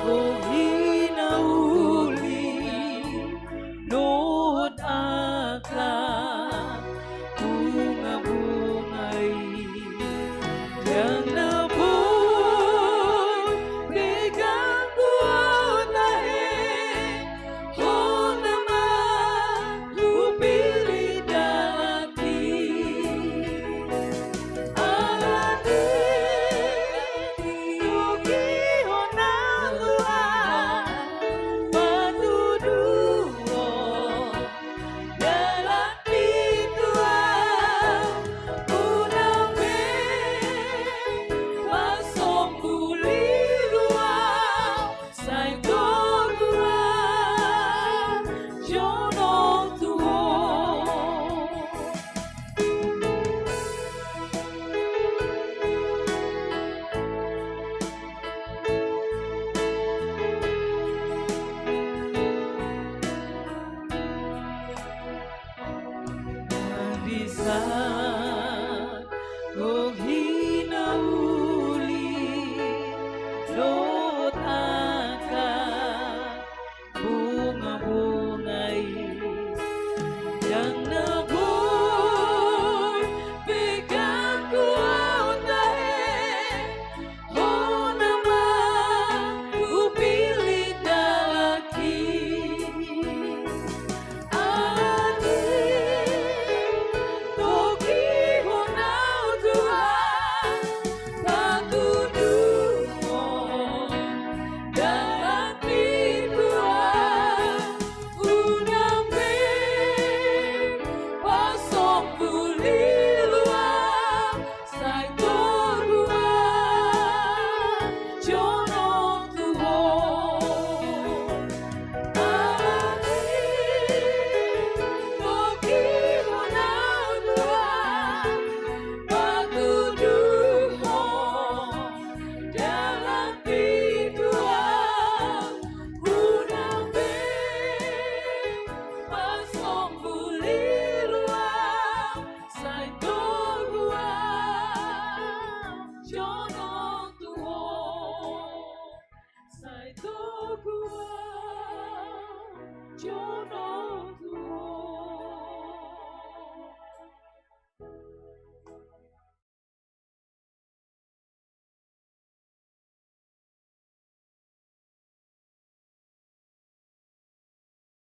Oh, Tuhan.